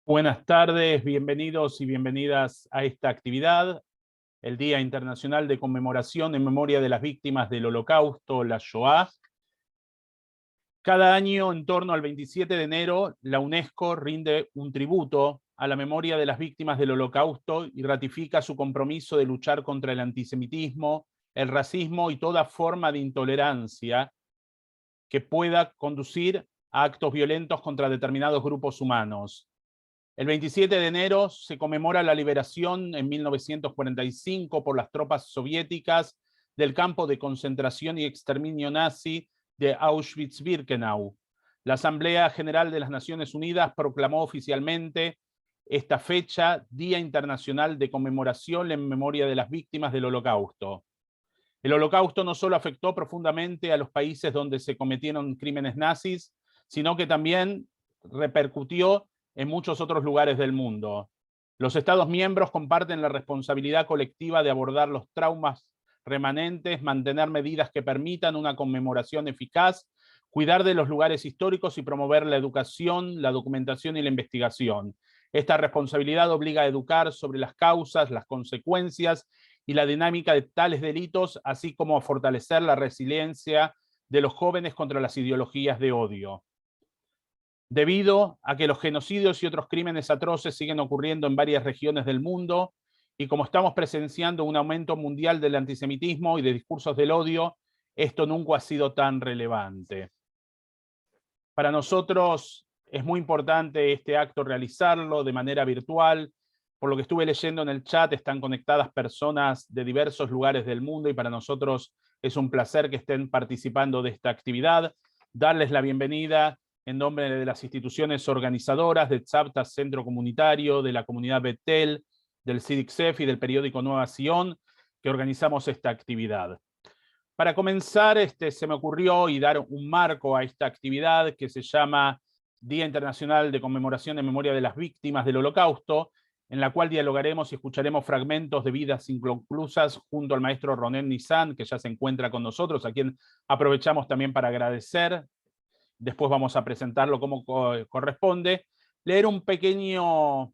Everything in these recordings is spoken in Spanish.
Buenas tardes, bienvenidos y bienvenidas a esta actividad, el Día Internacional de Conmemoración en Memoria de las Víctimas del Holocausto, la Shoah. Cada año, en torno al 27 de enero, la UNESCO rinde un tributo a la memoria de las víctimas del Holocausto y ratifica su compromiso de luchar contra el antisemitismo, el racismo y toda forma de intolerancia que pueda conducir a actos violentos contra determinados grupos humanos. El 27 de enero se conmemora la liberación en 1945 por las tropas soviéticas del campo de concentración y exterminio nazi de Auschwitz-Birkenau. La Asamblea General de las Naciones Unidas proclamó oficialmente esta fecha Día Internacional de Conmemoración en Memoria de las Víctimas del Holocausto. El Holocausto no solo afectó profundamente a los países donde se cometieron crímenes nazis, sino que también repercutió en muchos otros lugares del mundo. Los Estados miembros comparten la responsabilidad colectiva de abordar los traumas remanentes, mantener medidas que permitan una conmemoración eficaz, cuidar de los lugares históricos y promover la educación, la documentación y la investigación. Esta responsabilidad obliga a educar sobre las causas, las consecuencias y la dinámica de tales delitos, así como a fortalecer la resiliencia de los jóvenes contra las ideologías de odio. Debido a que los genocidios y otros crímenes atroces siguen ocurriendo en varias regiones del mundo, y como estamos presenciando un aumento mundial del antisemitismo y de discursos del odio, esto nunca ha sido tan relevante. Para nosotros es muy importante este acto realizarlo de manera virtual. Por lo que estuve leyendo en el chat, están conectadas personas de diversos lugares del mundo y para nosotros es un placer que estén participando de esta actividad. Darles la bienvenida en nombre de las instituciones organizadoras, de Tzavta Centro Comunitario, de la comunidad Betel, del CIDICSEF y del periódico Nueva Sion, que organizamos esta actividad. Para comenzar, se me ocurrió y dar un marco a esta actividad que se llama Día Internacional de Conmemoración en Memoria de las Víctimas del Holocausto, en la cual dialogaremos y escucharemos fragmentos de vidas inconclusas junto al maestro Ronen Nissan, que ya se encuentra con nosotros, a quien aprovechamos también para agradecer. Después vamos a presentarlo como corresponde. Leer un pequeño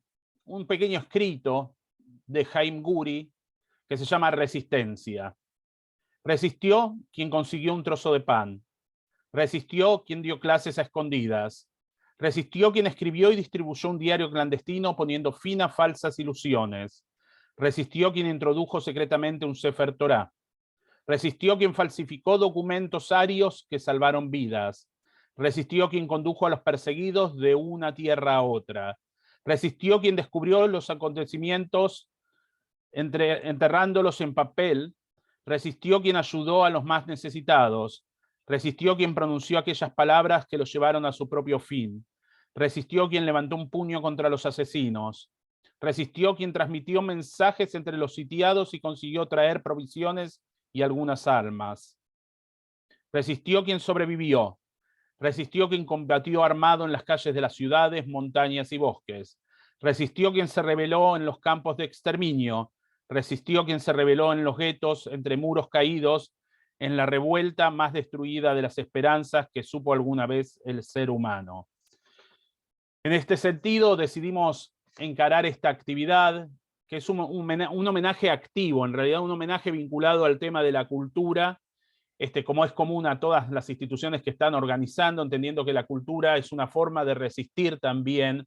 escrito de Haim Guri que se llama Resistencia. Resistió quien consiguió un trozo de pan. Resistió quien dio clases a escondidas. Resistió quien escribió y distribuyó un diario clandestino poniendo fin a falsas ilusiones. Resistió quien introdujo secretamente un Sefer Torah. Resistió quien falsificó documentos arios que salvaron vidas. Resistió quien condujo a los perseguidos de una tierra a otra. Resistió quien descubrió los acontecimientos enterrándolos en papel. Resistió quien ayudó a los más necesitados. Resistió quien pronunció aquellas palabras que los llevaron a su propio fin. Resistió quien levantó un puño contra los asesinos. Resistió quien transmitió mensajes entre los sitiados y consiguió traer provisiones y algunas armas. Resistió quien sobrevivió. Resistió quien combatió armado en las calles de las ciudades, montañas y bosques. Resistió quien se rebeló en los campos de exterminio. Resistió quien se rebeló en los guetos, entre muros caídos, en la revuelta más destruida de las esperanzas que supo alguna vez el ser humano. En este sentido, decidimos encarar esta actividad, que es un homenaje activo, en realidad un homenaje vinculado al tema de la cultura, como es común a todas las instituciones que están organizando, entendiendo que la cultura es una forma de resistir también.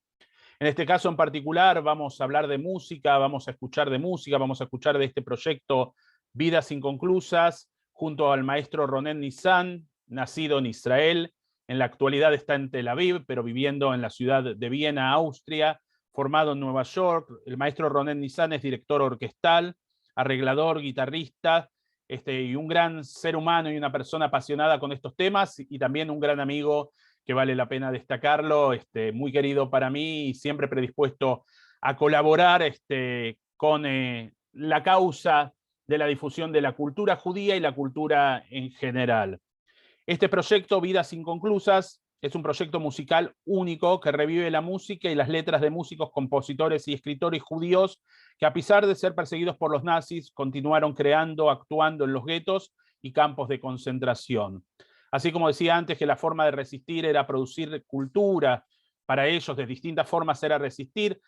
En este caso en particular vamos a hablar de música, vamos a escuchar de música, vamos a escuchar de este proyecto Vidas Inconclusas, junto al maestro Ronen Nissan, nacido en Israel, en la actualidad está en Tel Aviv, pero viviendo en la ciudad de Viena, Austria, formado en Nueva York. El maestro Ronen Nissan es director orquestal, arreglador, guitarrista, y un gran ser humano y una persona apasionada con estos temas, y también un gran amigo que vale la pena destacarlo, muy querido para mí y siempre predispuesto a colaborar con la causa de la difusión de la cultura judía y la cultura en general. Este proyecto, Vidas Inconclusas, es un proyecto musical único que revive la música y las letras de músicos, compositores y escritores judíos que, a pesar de ser perseguidos por los nazis, continuaron creando, actuando en los guetos y campos de concentración. Así como decía antes que la forma de resistir era producir cultura, para ellos de distintas formas era resistir.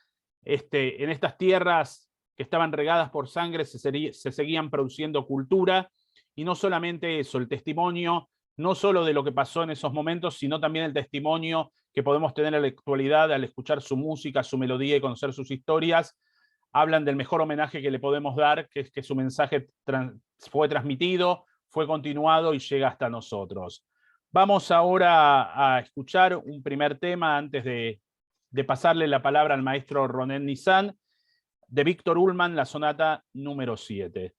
En estas tierras que estaban regadas por sangre se seguían produciendo cultura, y no solamente eso, el testimonio, no solo de lo que pasó en esos momentos, sino también el testimonio que podemos tener en la actualidad al escuchar su música, su melodía y conocer sus historias, hablan del mejor homenaje que le podemos dar, que es que su mensaje fue transmitido, fue continuado y llega hasta nosotros. Vamos ahora a escuchar un primer tema antes de pasarle la palabra al maestro Ronen Nizan, de Víctor Ullmann, la sonata número 7.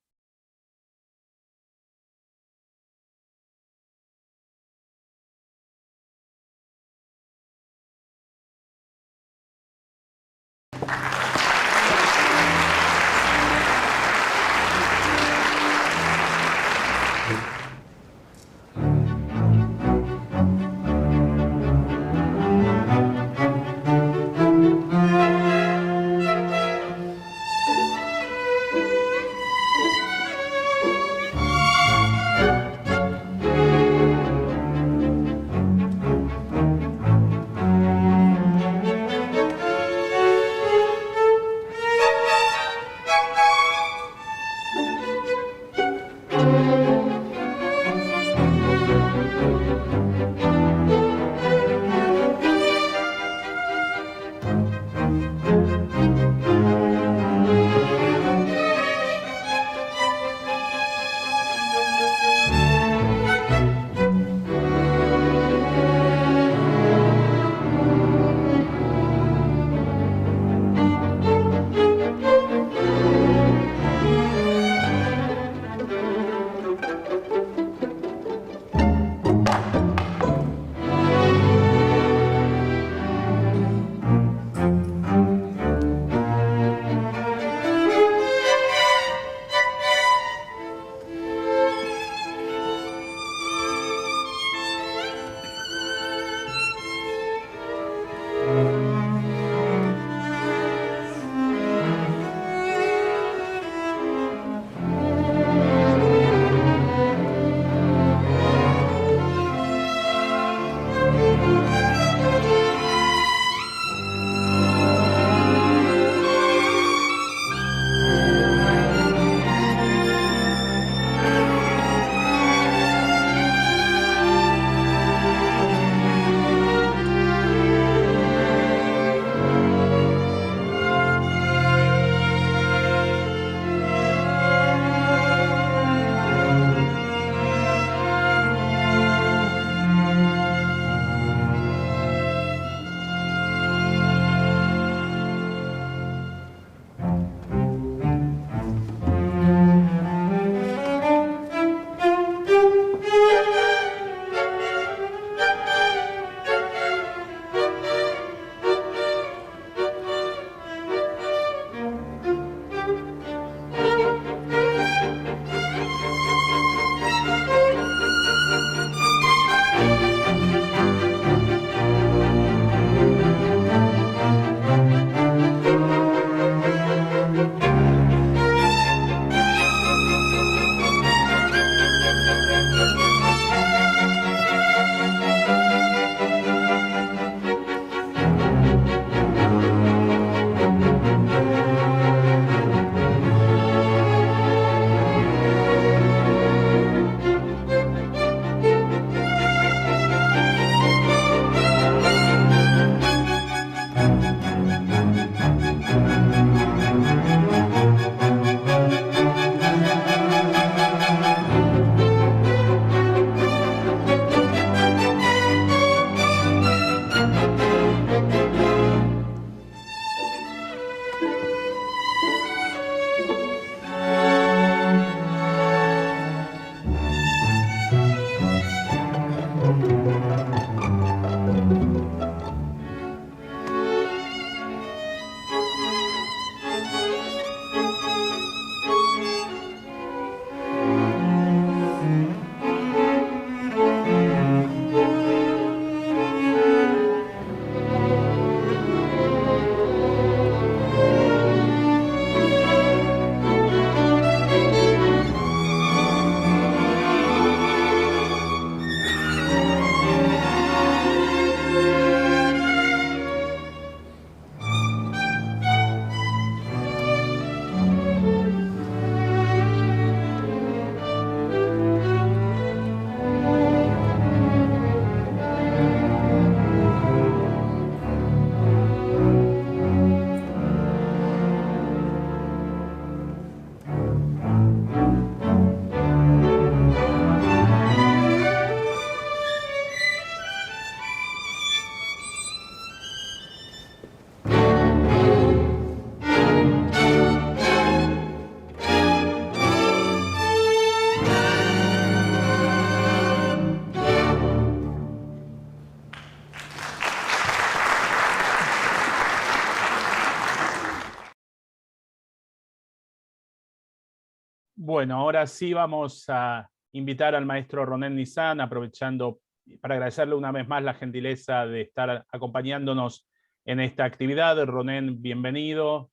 Bueno, ahora sí vamos a invitar al maestro Ronen Nizan, aprovechando para agradecerle una vez más la gentileza de estar acompañándonos en esta actividad. Ronen, bienvenido.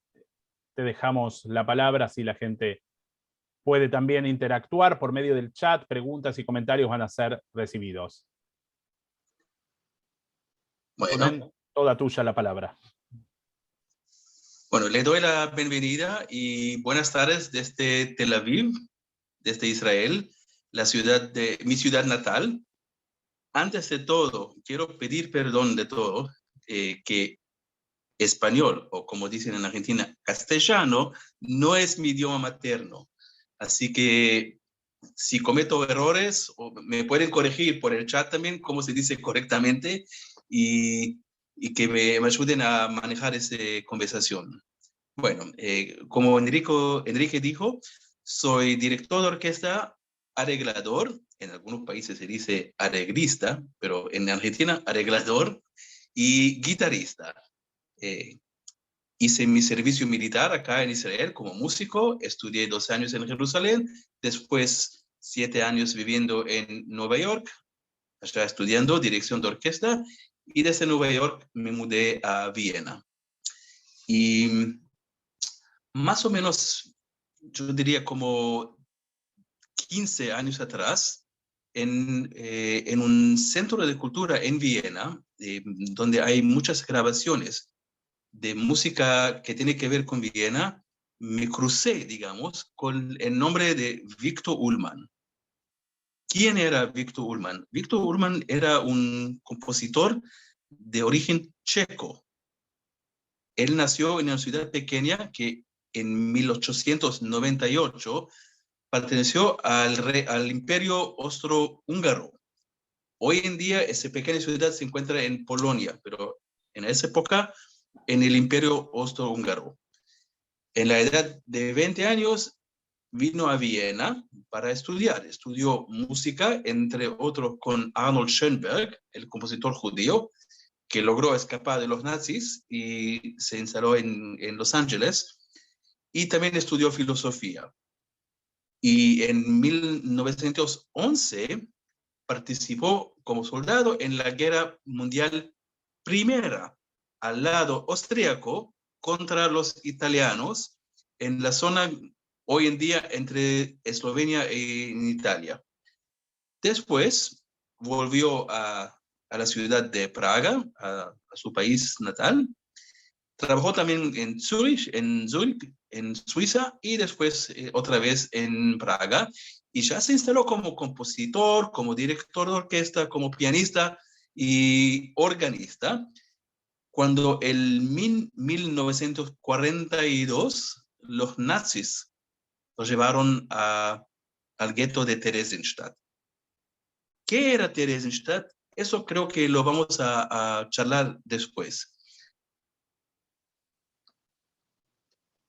Te dejamos la palabra, así la gente puede también interactuar por medio del chat. Preguntas y comentarios van a ser recibidos. Bueno, Ronen, toda tuya la palabra. bueno, le doy la bienvenida y buenas tardes desde Tel Aviv, desde Israel, mi ciudad natal. Antes de todo, quiero pedir perdón de todo, que español, o como dicen en Argentina, castellano, no es mi idioma materno. Así que si cometo errores, me pueden corregir por el chat también, cómo se dice correctamente, y que me ayuden a manejar esa conversación. Bueno, como Enrique dijo, soy director de orquesta, arreglador, en algunos países se dice arreglista, pero en Argentina arreglador, y guitarrista. Hice mi servicio militar acá en Israel como músico, estudié 2 años en Jerusalén, después 7 años viviendo en Nueva York, allá estudiando dirección de orquesta, y desde Nueva York me mudé a Viena. Y más o menos, yo diría como 15 años atrás, en un centro de cultura en Viena, donde hay muchas grabaciones de música que tiene que ver con Viena, me crucé, digamos, con el nombre de Victor Ullmann. ¿Quién era Victor Ullmann? Victor Ullmann era un compositor de origen checo. Él nació en una ciudad pequeña que en 1898 perteneció al Imperio Austrohúngaro. Hoy en día esa pequeña ciudad se encuentra en Polonia, pero en esa época en el Imperio Austrohúngaro. En la edad de 20 años vino a Viena para estudiar. Estudió música, entre otros con Arnold Schönberg, el compositor judío, que logró escapar de los nazis y se instaló en Los Ángeles. Y también estudió filosofía. Y en 1911 participó como soldado en la Guerra Mundial Primera, al lado austríaco, contra los italianos, en la zona hoy en día entre Eslovenia e Italia. Después volvió a la ciudad de Praga, a su país natal. Trabajó también en Zurich, en Suiza, y después otra vez en Praga. Y ya se instaló como compositor, como director de orquesta, como pianista y organista. Cuando en 1942 los nazis lo llevaron al gueto de Theresienstadt. ¿Qué era Theresienstadt? Eso creo que lo vamos a charlar después.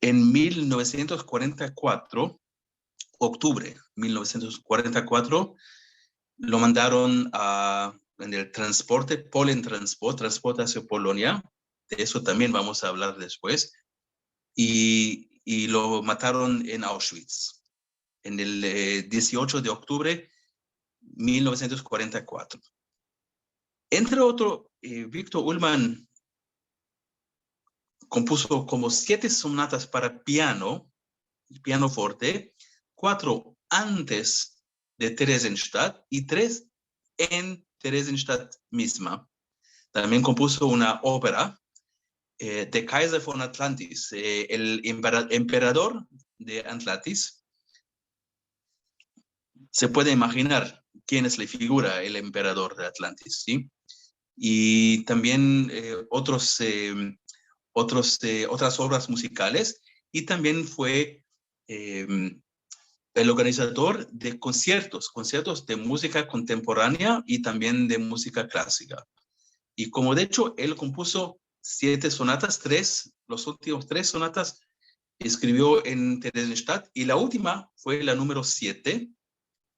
En 1944, octubre 1944, lo mandaron en el transporte, transporte hacia Polonia. De eso también vamos a hablar después. Y lo mataron en Auschwitz, en el 18 de octubre 1944. Entre otros, Victor Ullmann compuso como 7 sonatas para piano forte, 4 antes de Theresienstadt y 3 en Theresienstadt misma. También compuso una ópera, The Kaiser von Atlantis, el emperador de Atlantis. Se puede imaginar quién es la figura, el emperador de Atlantis, ¿sí? Y también otras obras musicales, y también fue el organizador de conciertos de música contemporánea y también de música clásica. Y como de hecho él compuso 7 sonatas, los últimos 3 sonatas escribió en Theresienstadt, y la última fue la número 7,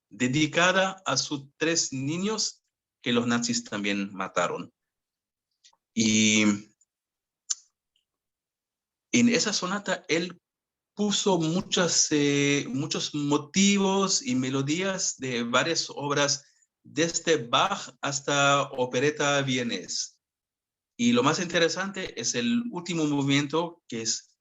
dedicada a sus 3 niños que los nazis también mataron. Y en esa sonata él puso muchos motivos y melodías de varias obras, desde Bach hasta opereta vienés. Y lo más interesante es el último movimiento, que es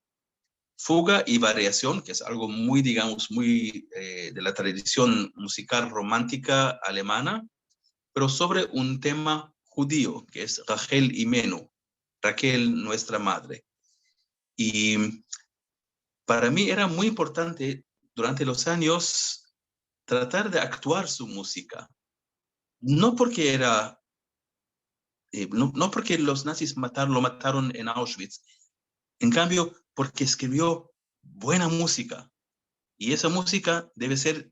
fuga y variación, que es algo muy, digamos, muy de la tradición musical romántica alemana, pero sobre un tema judío, que es Rachel Imenu, Raquel, nuestra madre. Y para mí era muy importante durante los años tratar de actuar su música. No porque no porque los nazis lo mataron en Auschwitz, en cambio, porque escribió buena música. Y esa música debe ser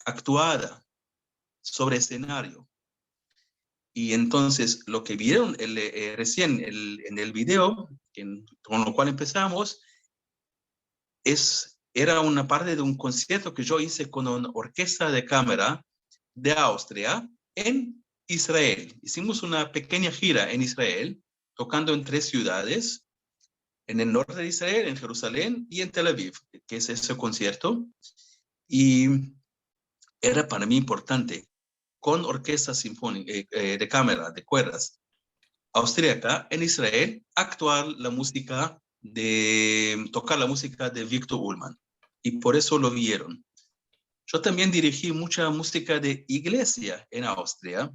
actuada sobre escenario. Y entonces lo que vieron recién en el video, con lo cual empezamos, era una parte de un concierto que yo hice con una orquesta de cámara de Austria en Israel. Hicimos una pequeña gira en Israel, tocando en 3 ciudades, en el norte de Israel, en Jerusalén y en Tel Aviv, que es ese concierto. Y era para mí importante, con orquesta sinfónica, de cámara, de cuerdas, austríaca, en Israel, tocar la música de Victor Ullmann. Y por eso lo vieron. Yo también dirigí mucha música de iglesia en Austria,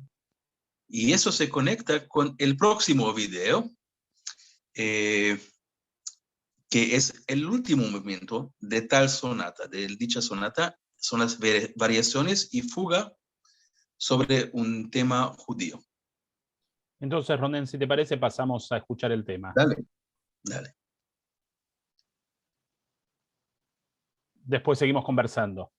y eso se conecta con el próximo video, que es el último movimiento de tal sonata, de dicha sonata. Son las variaciones y fuga sobre un tema judío. Entonces, Ronen, si te parece, pasamos a escuchar el tema. Dale, dale. Después seguimos conversando.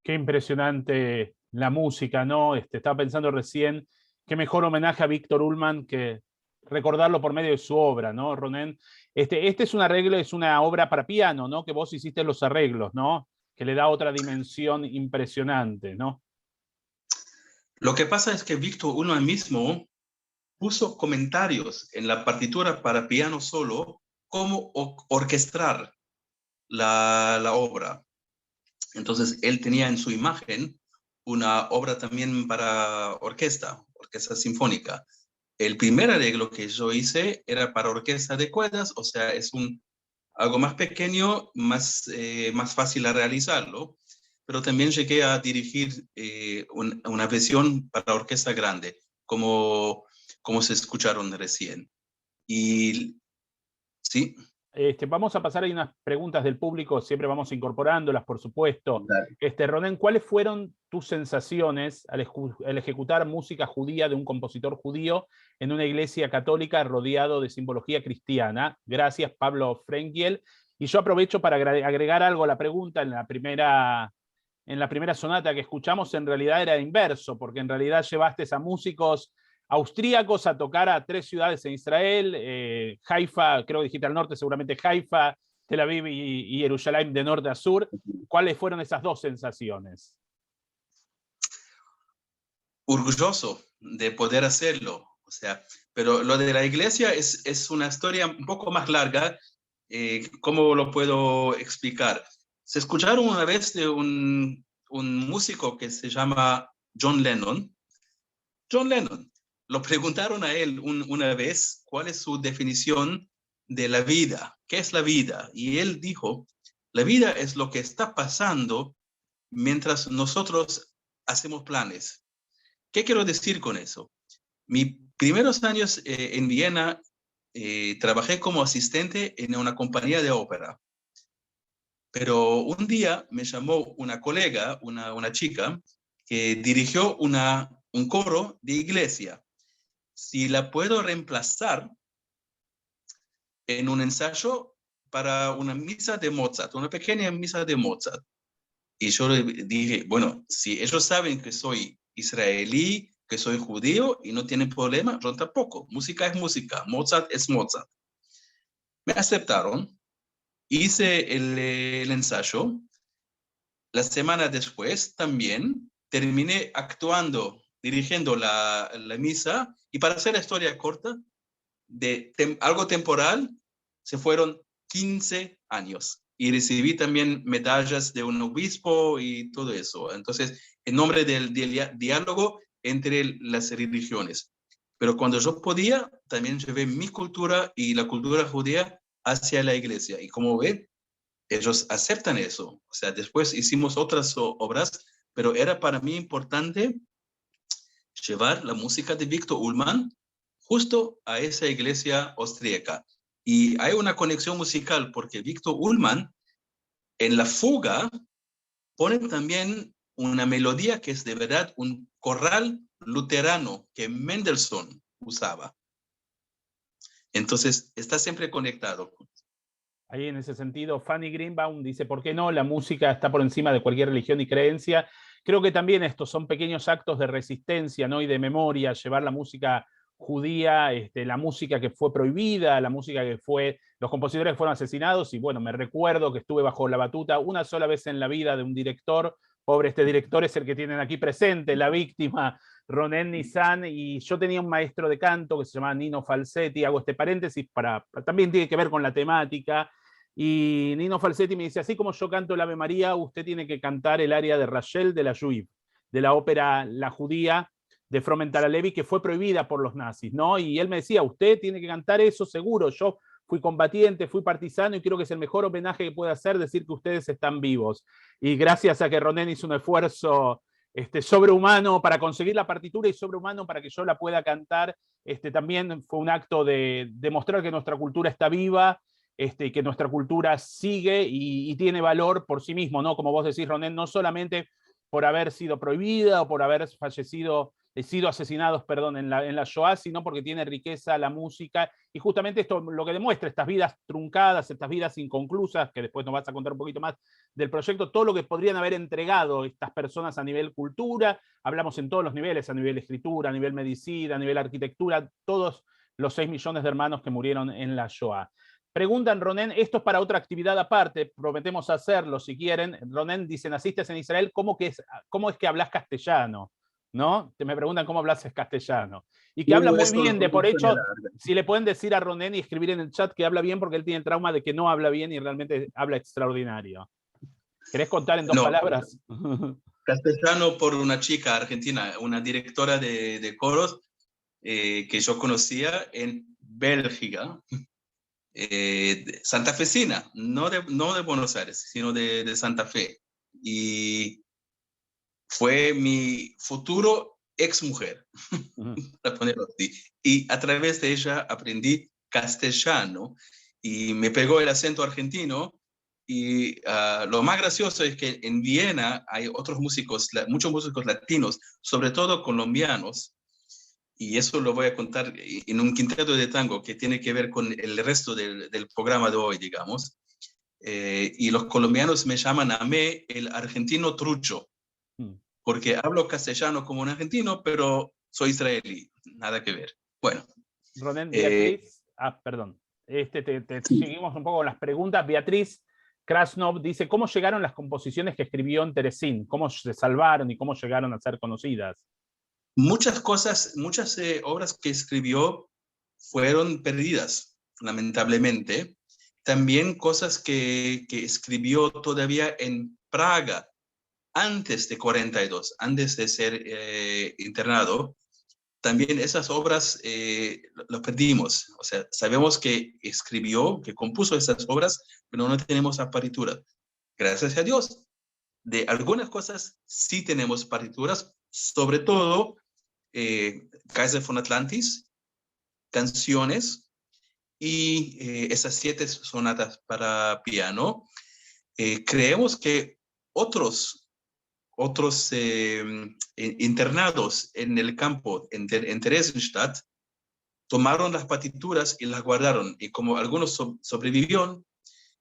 Qué impresionante la música, ¿no? Estaba pensando recién, qué mejor homenaje a Víctor Ullmann que recordarlo por medio de su obra, ¿no, Ronen? Este es un arreglo, es una obra para piano, ¿no? Que vos hiciste los arreglos, ¿no? Que le da otra dimensión impresionante, ¿no? Lo que pasa es que Víctor Ullmann mismo puso comentarios en la partitura para piano solo, cómo orquestar la obra. Entonces, él tenía en su imagen una obra también para orquesta sinfónica. El primer arreglo que yo hice era para orquesta de cuerdas, o sea, es algo más pequeño, más fácil a realizarlo, pero también llegué a dirigir una versión para orquesta grande, como se escucharon recién. Y sí. Vamos a pasar, hay unas preguntas del público, siempre vamos incorporándolas, por supuesto. Ronen, ¿cuáles fueron tus sensaciones al ejecutar música judía de un compositor judío en una iglesia católica rodeado de simbología cristiana? Gracias, Pablo Frenkiel. Y yo aprovecho para agregar algo a la pregunta. En la primera sonata que escuchamos, en realidad era inverso, porque en realidad llevaste a músicos austríacos a tocar a 3 ciudades en Israel, Haifa, creo que dijiste al norte, seguramente Haifa, Tel Aviv y Jerusalén de norte a sur. ¿Cuáles fueron esas 2 sensaciones? Orgulloso de poder hacerlo, o sea, pero lo de la iglesia es una historia un poco más larga. ¿Cómo lo puedo explicar? Se escucharon una vez de un músico que se llama John Lennon. John Lennon. Lo preguntaron a él una vez cuál es su definición de la vida. ¿Qué es la vida? Y él dijo, la vida es lo que está pasando mientras nosotros hacemos planes. ¿Qué quiero decir con eso? Mis primeros años en Viena trabajé como asistente en una compañía de ópera. Pero un día me llamó una colega, una chica, que dirigió un coro de iglesia. Si la puedo reemplazar en un ensayo para una misa de Mozart, una pequeña misa de Mozart. Y yo le dije, bueno, si ellos saben que soy israelí, que soy judío y no tienen problema, yo tampoco. Música es música, Mozart es Mozart. Me aceptaron, hice el ensayo. La semana después también terminé actuando, dirigiendo la misa, y para hacer la historia corta, algo temporal, se fueron 15 años. Y recibí también medallas de un obispo y todo eso. Entonces, en nombre del diálogo entre las religiones. Pero cuando yo podía, también llevé mi cultura y la cultura judía hacia la iglesia. Y como ven, ellos aceptan eso. O sea, después hicimos otras obras, pero era para mí importante llevar la música de Víctor Ullmann justo a esa iglesia austríaca. Y hay una conexión musical porque Víctor Ullmann en la fuga pone también una melodía que es de verdad un corral luterano que Mendelssohn usaba. Entonces está siempre conectado. Ahí en ese sentido, Fanny Greenbaum dice, ¿por qué no? La música está por encima de cualquier religión y creencia. Creo que también estos son pequeños actos de resistencia, ¿no? Y de memoria, llevar la música judía, la música que fue prohibida, la música que fue, los compositores que fueron asesinados, y bueno, me recuerdo que estuve bajo la batuta una sola vez en la vida de un director, pobre este director es el que tienen aquí presente, la víctima, Ronen Nisan, y yo tenía un maestro de canto que se llamaba Nino Falsetti, hago este paréntesis también tiene que ver con la temática, y Nino Falsetti me dice, así como yo canto el Ave María, usted tiene que cantar el aria de Rachel de la Juive, de la ópera La Judía, de Fromental Alevi, que fue prohibida por los nazis, ¿no? Y él me decía, usted tiene que cantar eso seguro, yo fui combatiente, fui partisano y creo que es el mejor homenaje que puede hacer decir que ustedes están vivos. Y gracias a que Ronen hizo un esfuerzo sobrehumano para conseguir la partitura y sobrehumano para que yo la pueda cantar, también fue un acto de demostrar que nuestra cultura está viva, que nuestra cultura sigue y tiene valor por sí mismo, ¿no? Como vos decís, Ronen, no solamente por haber sido prohibida o por haber fallecido sido asesinados, perdón, en la Shoah, sino porque tiene riqueza la música, y justamente esto lo que demuestra, estas vidas truncadas, estas vidas inconclusas, que después nos vas a contar un poquito más del proyecto, todo lo que podrían haber entregado estas personas a nivel cultura, hablamos en todos los niveles, a nivel escritura, a nivel medicina, a nivel arquitectura, todos los 6 millones de hermanos que murieron en la Shoah. Preguntan, Ronen, esto es para otra actividad aparte, prometemos hacerlo si quieren. Ronen dice, naciste en Israel, ¿cómo es que hablas castellano? ¿No? Me preguntan cómo hablas castellano. Y que habla muy bien, de por hecho, si le pueden decir a Ronen y escribir en el chat que habla bien, porque él tiene el trauma de que no habla bien y realmente habla extraordinario. ¿Querés contar en 2 palabras? Castellano por una chica argentina, una directora de coros que yo conocía en Bélgica, santafesina, no de Buenos Aires, sino de Santa Fe. Y fue mi futuro ex mujer, para ponerlo así. Y a través de ella aprendí castellano y me pegó el acento argentino. Y lo más gracioso es que en Viena hay otros músicos, muchos músicos latinos, sobre todo colombianos, y eso lo voy a contar en un quinteto de tango que tiene que ver con el resto del programa de hoy, digamos. Y los colombianos me llaman a mí el argentino trucho, porque hablo castellano como un argentino, pero soy israelí, nada que ver. Bueno. Ronen, Beatriz, perdón, seguimos un poco con las preguntas. Beatriz Krasnov dice, ¿cómo llegaron las composiciones que escribió en Terezín? ¿Cómo se salvaron y cómo llegaron a ser conocidas? Muchas cosas, muchas obras que escribió fueron perdidas, lamentablemente. También cosas que escribió todavía en Praga, antes de 42, antes de ser internado. También esas obras las perdimos. O sea, sabemos que escribió, que compuso esas obras, pero no tenemos la partitura. Gracias a Dios. De algunas cosas sí tenemos partituras, sobre todo Kaiser von Atlantis, canciones y esas 7 sonatas para piano. Creemos que otros internados en el campo, en Theresienstadt, tomaron las partituras y las guardaron. Y como algunos sobrevivieron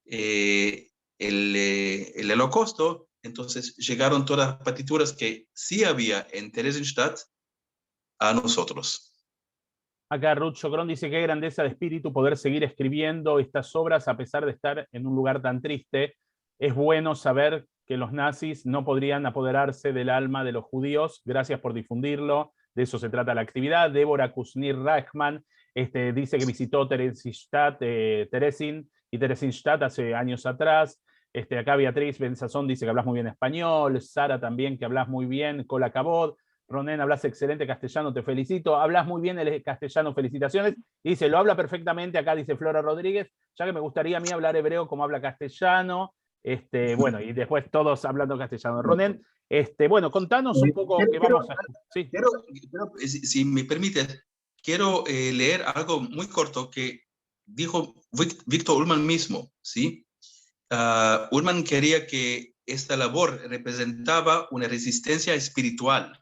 el holocausto, entonces llegaron todas las partituras que sí había en Theresienstadt a nosotros. Acá Rucho Cron dice, qué grandeza de espíritu poder seguir escribiendo estas obras a pesar de estar en un lugar tan triste. Es bueno saber que los nazis no podrían apoderarse del alma de los judíos. Gracias por difundirlo. De eso se trata la actividad. Débora Kuznir-Reichmann dice que visitó Theresienstadt y Theresienstadt hace años atrás. Acá Beatriz Benzazón dice que hablas muy bien español. Sara también, que hablas muy bien. Cola Cabot. Ronen, hablas excelente castellano, te felicito. Hablas muy bien el castellano, felicitaciones. Y dice, lo habla perfectamente. Acá dice Flora Rodríguez, ya que me gustaría a mí hablar hebreo como habla castellano. Bueno, y después todos hablando castellano. Ronen, bueno, contanos un poco que vamos a... Sí. Si me permites, quiero leer algo muy corto que dijo Víctor Ullmann mismo, ¿sí? Ullmann quería que esta labor representaba una resistencia espiritual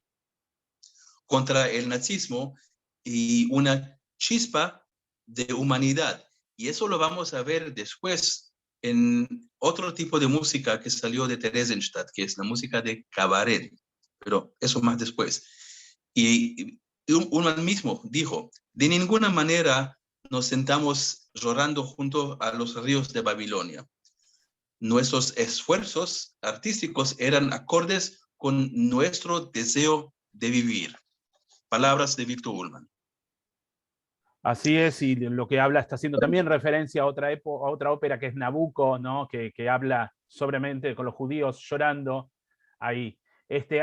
contra el nazismo y una chispa de humanidad. Y eso lo vamos a ver después en otro tipo de música que salió de Theresienstadt, que es la música de cabaret, pero eso más después. Y uno mismo dijo, de ninguna manera nos sentamos llorando junto a los ríos de Babilonia. Nuestros esfuerzos artísticos eran acordes con nuestro deseo de vivir. Palabras de Víctor Ullmann. Así es, y lo que habla está haciendo también referencia a otra ópera que es Nabucco, ¿no? que habla sobremente con los judíos llorando ahí.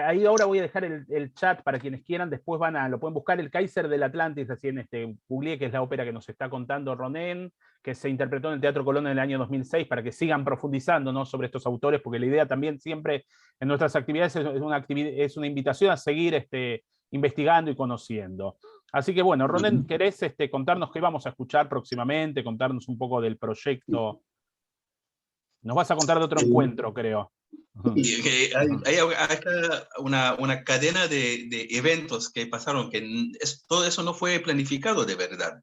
Ahí ahora voy a dejar el chat para quienes quieran, después lo pueden buscar, el Kaiser del Atlantis, recién googleé, que es la ópera que nos está contando Ronen, que se interpretó en el Teatro Colón en el año 2006, para que sigan profundizando, ¿no? sobre estos autores, porque la idea también siempre en nuestras actividades es una invitación a seguir investigando y conociendo. Así que bueno, Ronen, ¿querés contarnos qué vamos a escuchar próximamente? Contarnos un poco del proyecto. Nos vas a contar de otro encuentro, creo. Y hay acá una cadena de eventos que pasaron, que todo eso no fue planificado de verdad.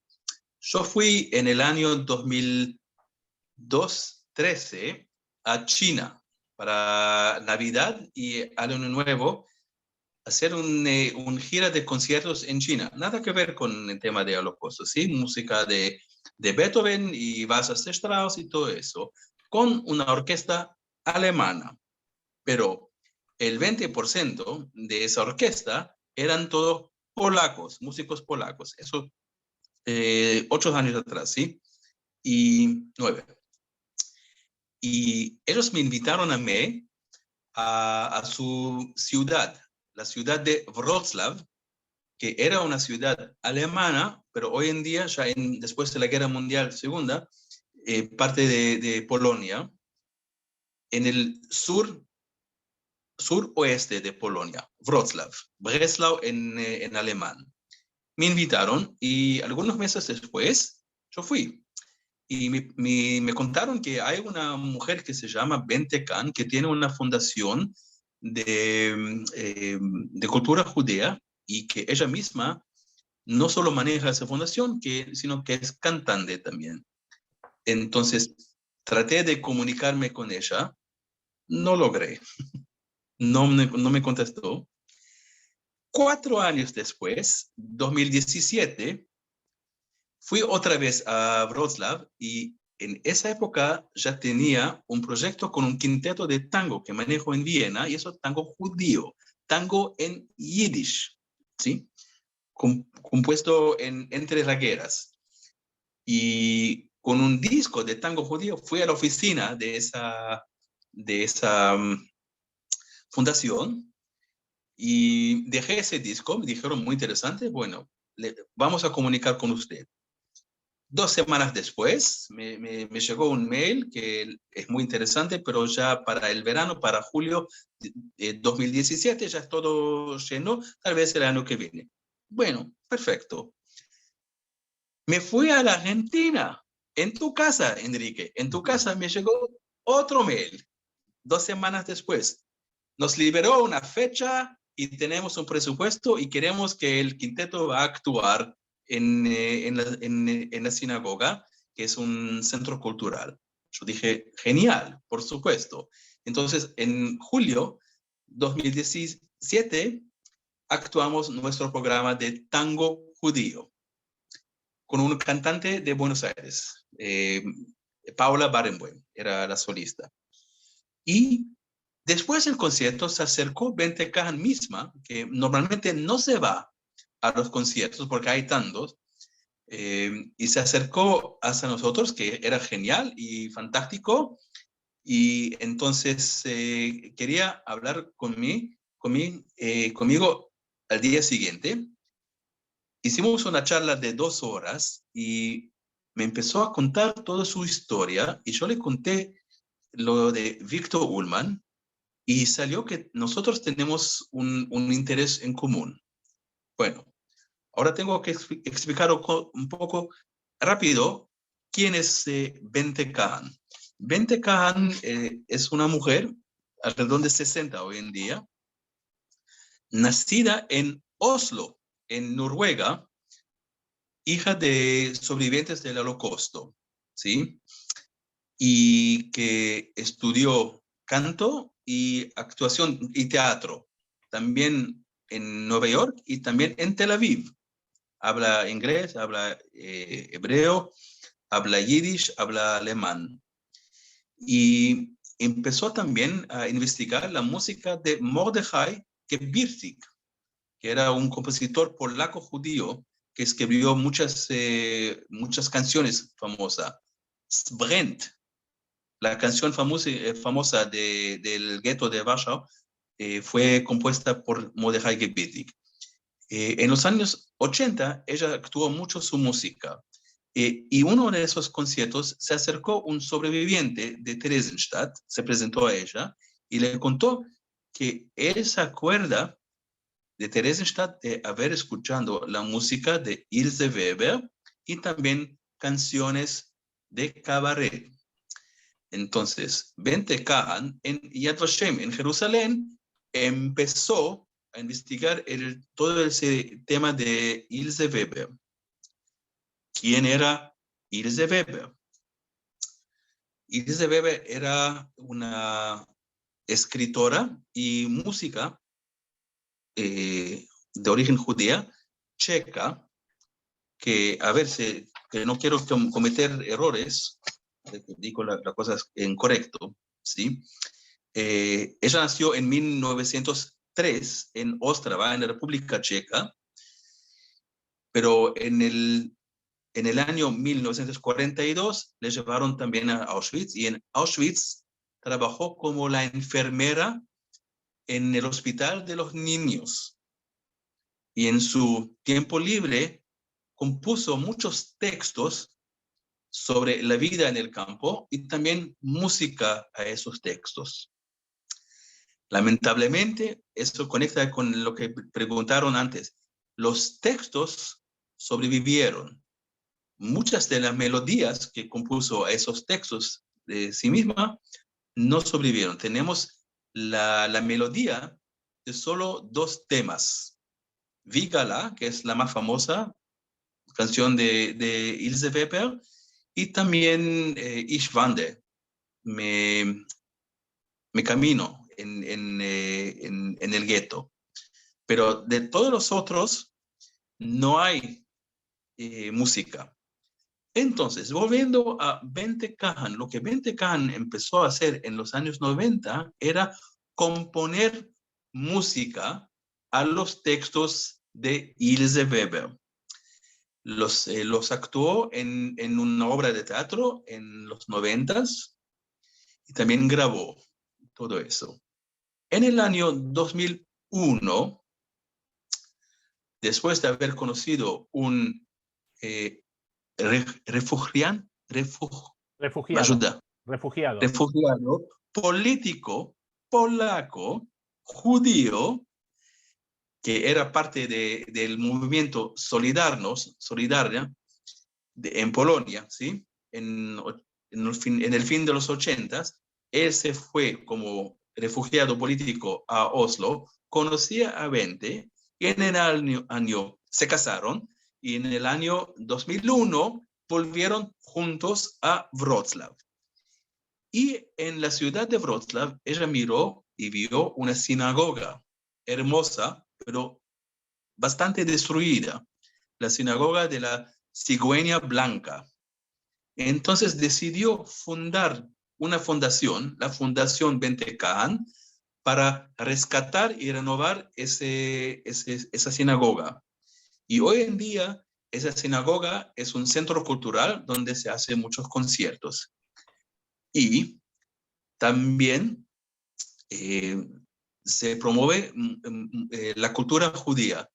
Yo fui en el año 2013 a China para Navidad y Año Nuevo, hacer un gira de conciertos en China. Nada que ver con el tema de Holocausto, ¿sí? Música de Beethoven y Vasas de Strauss y todo eso, con una orquesta alemana. Pero el 20% de esa orquesta eran todos polacos, músicos polacos. Eso 8 años atrás, ¿sí? Y 9. Y ellos me invitaron a mí a su ciudad, la ciudad de Wrocław, que era una ciudad alemana, pero hoy en día, ya después de la Guerra Mundial II, parte de Polonia, en el suroeste de Polonia, Wrocław, Breslau en alemán. Me invitaron y algunos meses después yo fui. Y me contaron que hay una mujer que se llama Bente Khan, que tiene una fundación de cultura judía y que ella misma no solo maneja esa fundación, sino que es cantante también. Entonces, traté de comunicarme con ella, no logré, no me contestó. 4 años después, 2017, fui otra vez a Wrocław y en esa época ya tenía un proyecto con un quinteto de tango que manejo en Viena, y eso tango judío, tango en yiddish, ¿sí? Compuesto entre ragueras. Y con un disco de tango judío fui a la oficina de esa fundación y dejé ese disco. Me dijeron, muy interesante, bueno, vamos a comunicar con usted. 2 semanas después me llegó un mail que es muy interesante, pero ya para el verano, para julio de 2017, ya es todo lleno, tal vez el año que viene. Bueno, perfecto. Me fui a la Argentina, en tu casa, Enrique, en tu casa me llegó otro mail, 2 semanas después. Nos liberó una fecha y tenemos un presupuesto y queremos que el quinteto va a actuar en la sinagoga, que es un centro cultural. Yo dije, genial, por supuesto. Entonces, en julio 2017, actuamos nuestro programa de tango judío con un cantante de Buenos Aires, Paula Barenboim, era la solista. Y después del concierto se acercó Bente Khan misma, que normalmente no se va a los conciertos porque hay tantos, y se acercó hacia nosotros, que era genial y fantástico, y entonces quería hablar conmigo al día siguiente. Hicimos una charla de 2 horas y me empezó a contar toda su historia, y yo le conté lo de Victor Ullmann, y salió que nosotros tenemos un interés en común. Bueno, ahora tengo que explicar un poco rápido quién es Bente Khan. Bente Khan es una mujer alrededor de 60 hoy en día, nacida en Oslo, en Noruega, hija de sobrevivientes del Holocausto, ¿sí? Y que estudió canto y actuación y teatro, también en Nueva York y también en Tel Aviv. Habla inglés, habla hebreo, habla yiddish, habla alemán. Y empezó también a investigar la música de Mordechai Kebirzik, que era un compositor polaco judío que escribió muchas canciones famosas. Brent, la canción famosa del gueto de Warsaw, fue compuesta por Mordechai Kebirzik. En los años 80, ella actuó mucho su música. Y uno de esos conciertos se acercó un sobreviviente de Theresienstadt, se presentó a ella y le contó que él se acuerda de Theresienstadt de haber escuchado la música de Ilse Weber y también canciones de cabaret. Entonces, Bente Kahan en Yad Vashem, en Jerusalén, empezó a investigar todo ese tema de Ilse Weber. ¿Quién era Ilse Weber? Ilse Weber era una escritora y música de origen judía, checa, que, a ver, que no quiero cometer errores, digo las cosas en correcto, ¿sí? Ella nació en 1903 en Ostrava, en la República Checa, pero en el año 1942 le llevaron también a Auschwitz, y en Auschwitz trabajó como la enfermera en el hospital de los niños. Y en su tiempo libre compuso muchos textos sobre la vida en el campo y también música a esos textos. Lamentablemente, esto conecta con lo que preguntaron antes. Los textos sobrevivieron. Muchas de las melodías que compuso a esos textos de sí misma no sobrevivieron. Tenemos la melodía de solo 2 temas. Vigala, que es la más famosa canción de Ilse Weber, y también Ich wandre, me camino en el gueto. Pero de todos los otros no hay música. Entonces, volviendo a Bente Kahan, lo que Bente Kahan empezó a hacer en los años 90 era componer música a los textos de Ilse Weber. Los actuó en una obra de teatro en los 90s y también grabó todo eso. En el año 2001, después de haber conocido un refugiado político polaco judío que era parte del movimiento Solidaria en Polonia, ¿sí? En el fin de los 80s, él se fue como refugiado político a Oslo, conocía a Bente, y en el año se casaron, y en el año 2001 volvieron juntos a Wrocław. Y en la ciudad de Wrocław, ella miró y vio una sinagoga hermosa, pero bastante destruida, la sinagoga de la Cigüeña Blanca. Entonces decidió fundar una fundación, la Fundación Bente Kahan, para rescatar y renovar esa sinagoga. Y hoy en día, esa sinagoga es un centro cultural donde se hacen muchos conciertos. Y también se promueve la cultura judía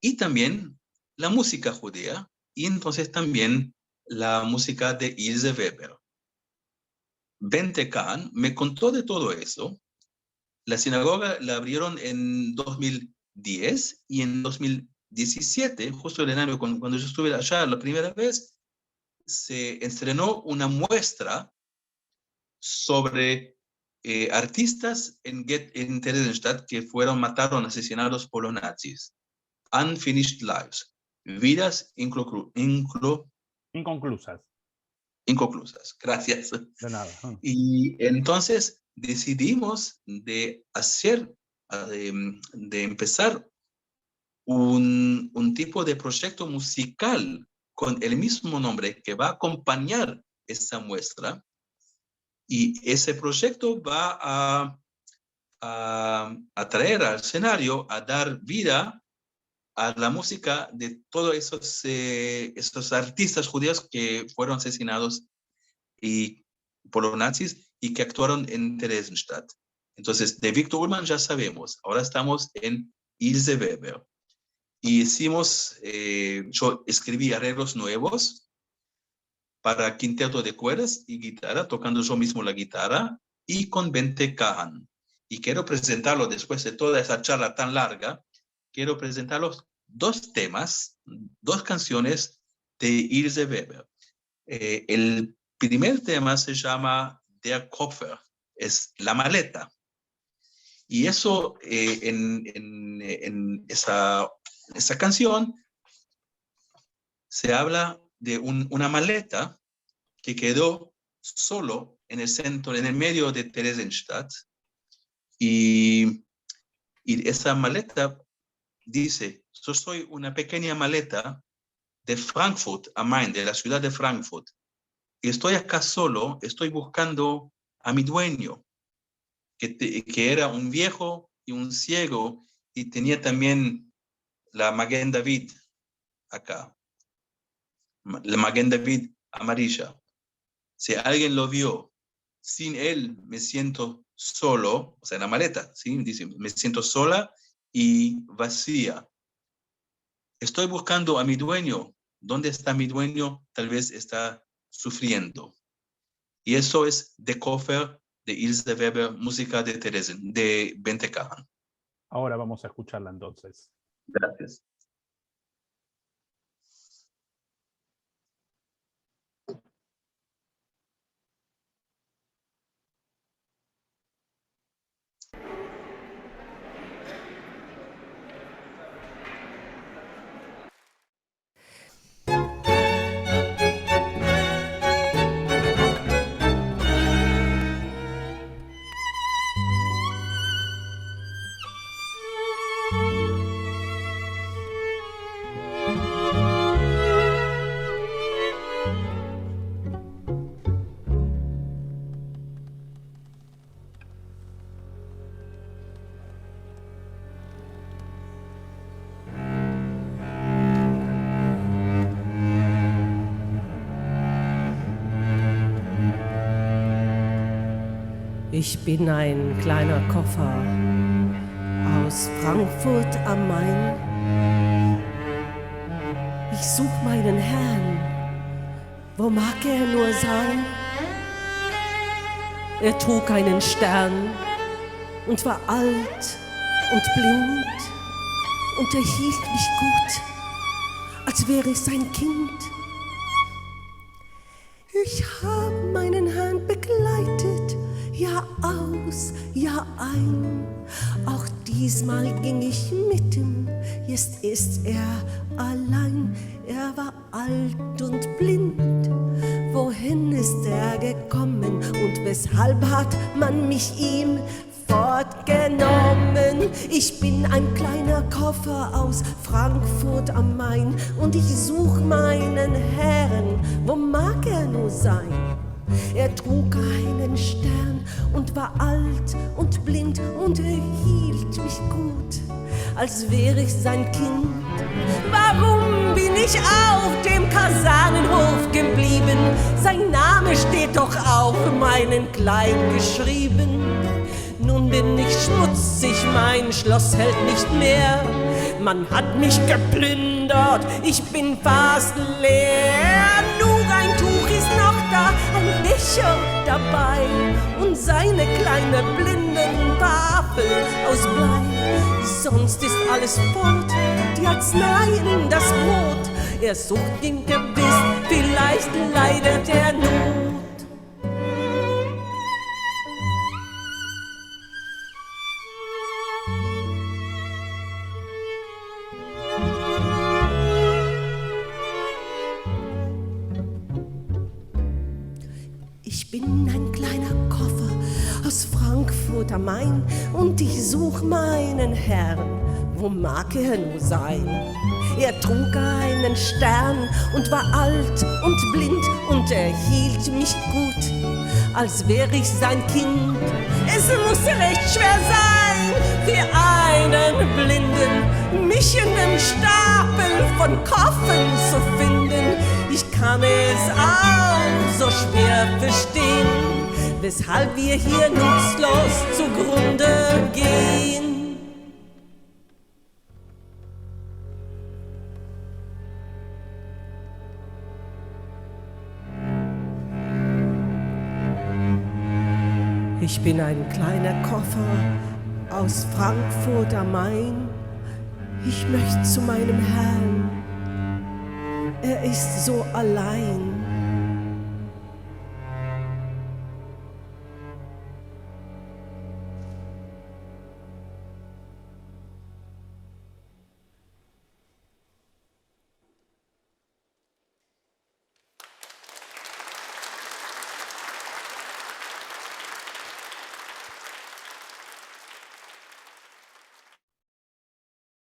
y también la música judía, y entonces también la música de Ilse Weber. Bente Kahan me contó de todo eso. La sinagoga la abrieron en 2010 y en 2017, justo en el año cuando yo estuve allá la primera vez, se estrenó una muestra sobre artistas en Theresienstadt que mataron, asesinados por los nazis. Unfinished Lives, vidas inconclusas. Inconclusas, gracias. De nada. Y entonces decidimos de empezar un tipo de proyecto musical con el mismo nombre que va a acompañar esta muestra, y ese proyecto va a traer al escenario, a dar vida a la música de todos esos artistas judíos que fueron asesinados por los nazis y que actuaron en Theresienstadt. Entonces, de Victor Ullmann ya sabemos, ahora estamos en Ilse Weber. Y yo escribí arreglos nuevos para quinteto de cuerdas y guitarra, tocando yo mismo la guitarra, y con Bente Kahan. Y quiero presentarlo después de toda esa charla tan larga, quiero presentarlos 2 temas, 2 canciones de Ilse Weber. El primer tema se llama Der Koffer, es la maleta. Y eso en esa canción se habla de una maleta que quedó solo en el centro, en el medio de Theresienstadt. Y esa maleta dice, yo soy una pequeña maleta de Frankfurt am Main, de la ciudad de Frankfurt. Y estoy acá solo, estoy buscando a mi dueño, que era un viejo y un ciego, y tenía también la Magen David acá, la Magen David amarilla. Si alguien lo vio, sin él me siento solo, o sea, la maleta, ¿sí? Dice, me siento sola y vacía. Estoy buscando a mi dueño. ¿Dónde está mi dueño? Tal vez está sufriendo. Y eso es Der Koffer de Ilse Weber, música de Bente Kahan. Ahora vamos a escucharla entonces. Gracias. Ich bin ein kleiner Koffer aus Frankfurt am Main. Ich such meinen Herrn, wo mag er nur sein? Er trug einen Stern und war alt und blind und er hielt mich gut, als wäre ich sein Kind. Ich hab meinen Herrn begleitet, Jahr aus, Jahr ein. Auch diesmal ging ich mit ihm, jetzt ist er allein. Er war alt und blind, wohin ist er gekommen und weshalb hat man mich ihm fortgenommen? Ich bin ein kleiner Koffer aus Frankfurt am Main und ich such meinen Herrn, wo mag er nur sein? Er trug einen Stern und war alt und blind und er hielt mich gut, als wäre ich sein Kind. Warum bin ich auf dem Kasernenhof geblieben? Sein Name steht doch auf meinen Kleid geschrieben. Nun bin ich schmutzig, mein Schloss hält nicht mehr. Man hat mich geplündert, ich bin fast leer. Nur ein Tuch ist noch da, ein Becher dabei und seine kleine Blindenwafel aus Blei. Sonst ist alles fort, die Arzneien, das Brot. Er sucht ihn gewiss, vielleicht leidet er Not. Ich bin ein kleiner Koffer aus Frankfurt am Main und ich such meinen Herrn, wo mag er nur sein? Er trug einen Stern und war alt und blind und er hielt mich gut, als wäre ich sein Kind. Es muss recht schwer sein für einen Blinden, mich in dem Stapel von Koffern zu finden. Ich kann es auch so schwer verstehen, weshalb wir hier nutzlos zugrunde gehen. Ich bin ein kleiner Koffer aus Frankfurt am Main. Ich möchte zu meinem Herrn. Er ist so allein.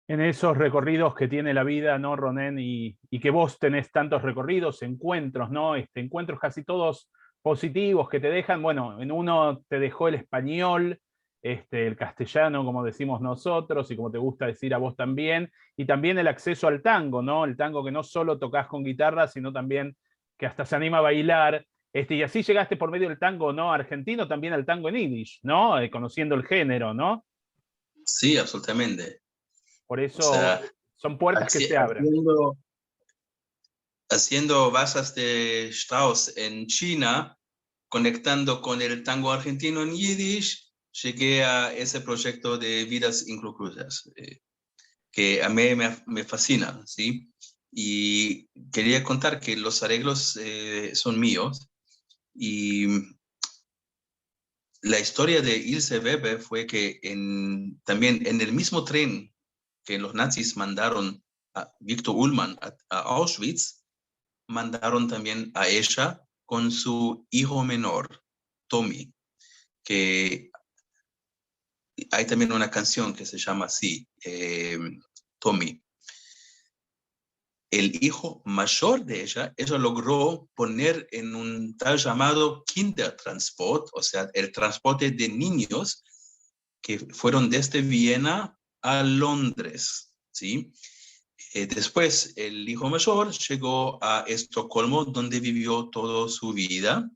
en esos recorridos que tiene la vida, ¿no, Ronen? Y que vos tenés tantos recorridos, encuentros, ¿no? Encuentros casi todos positivos que te dejan, bueno, en uno te dejó el español, el castellano, como decimos nosotros, y como te gusta decir a vos también, y también el acceso al tango, ¿no? El tango que no solo tocas con guitarra, sino también que hasta se anima a bailar, y así llegaste por medio del tango, ¿no? Argentino, también al tango en yiddish, ¿no? Conociendo el género, ¿no? Sí, absolutamente. Por O eso sea, son puertas que se abren. Haciendo Vasas de Strauss en China, conectando con el tango argentino en yiddish, llegué a ese proyecto de Vidas Inclucruzas, que a mí me fascina, ¿sí? Y quería contar que los arreglos son míos, y la historia de Ilse Weber fue que también en el mismo tren que los nazis mandaron a Viktor Ullmann a Auschwitz, mandaron también a ella con su hijo menor, Tommy, que hay también una canción que se llama así, Tommy. El hijo mayor de ella logró poner en un tal llamado Kindertransport, o sea, el transporte de niños que fueron desde Viena a Londres, ¿sí? Después, el hijo mayor llegó a Estocolmo, donde vivió toda su vida.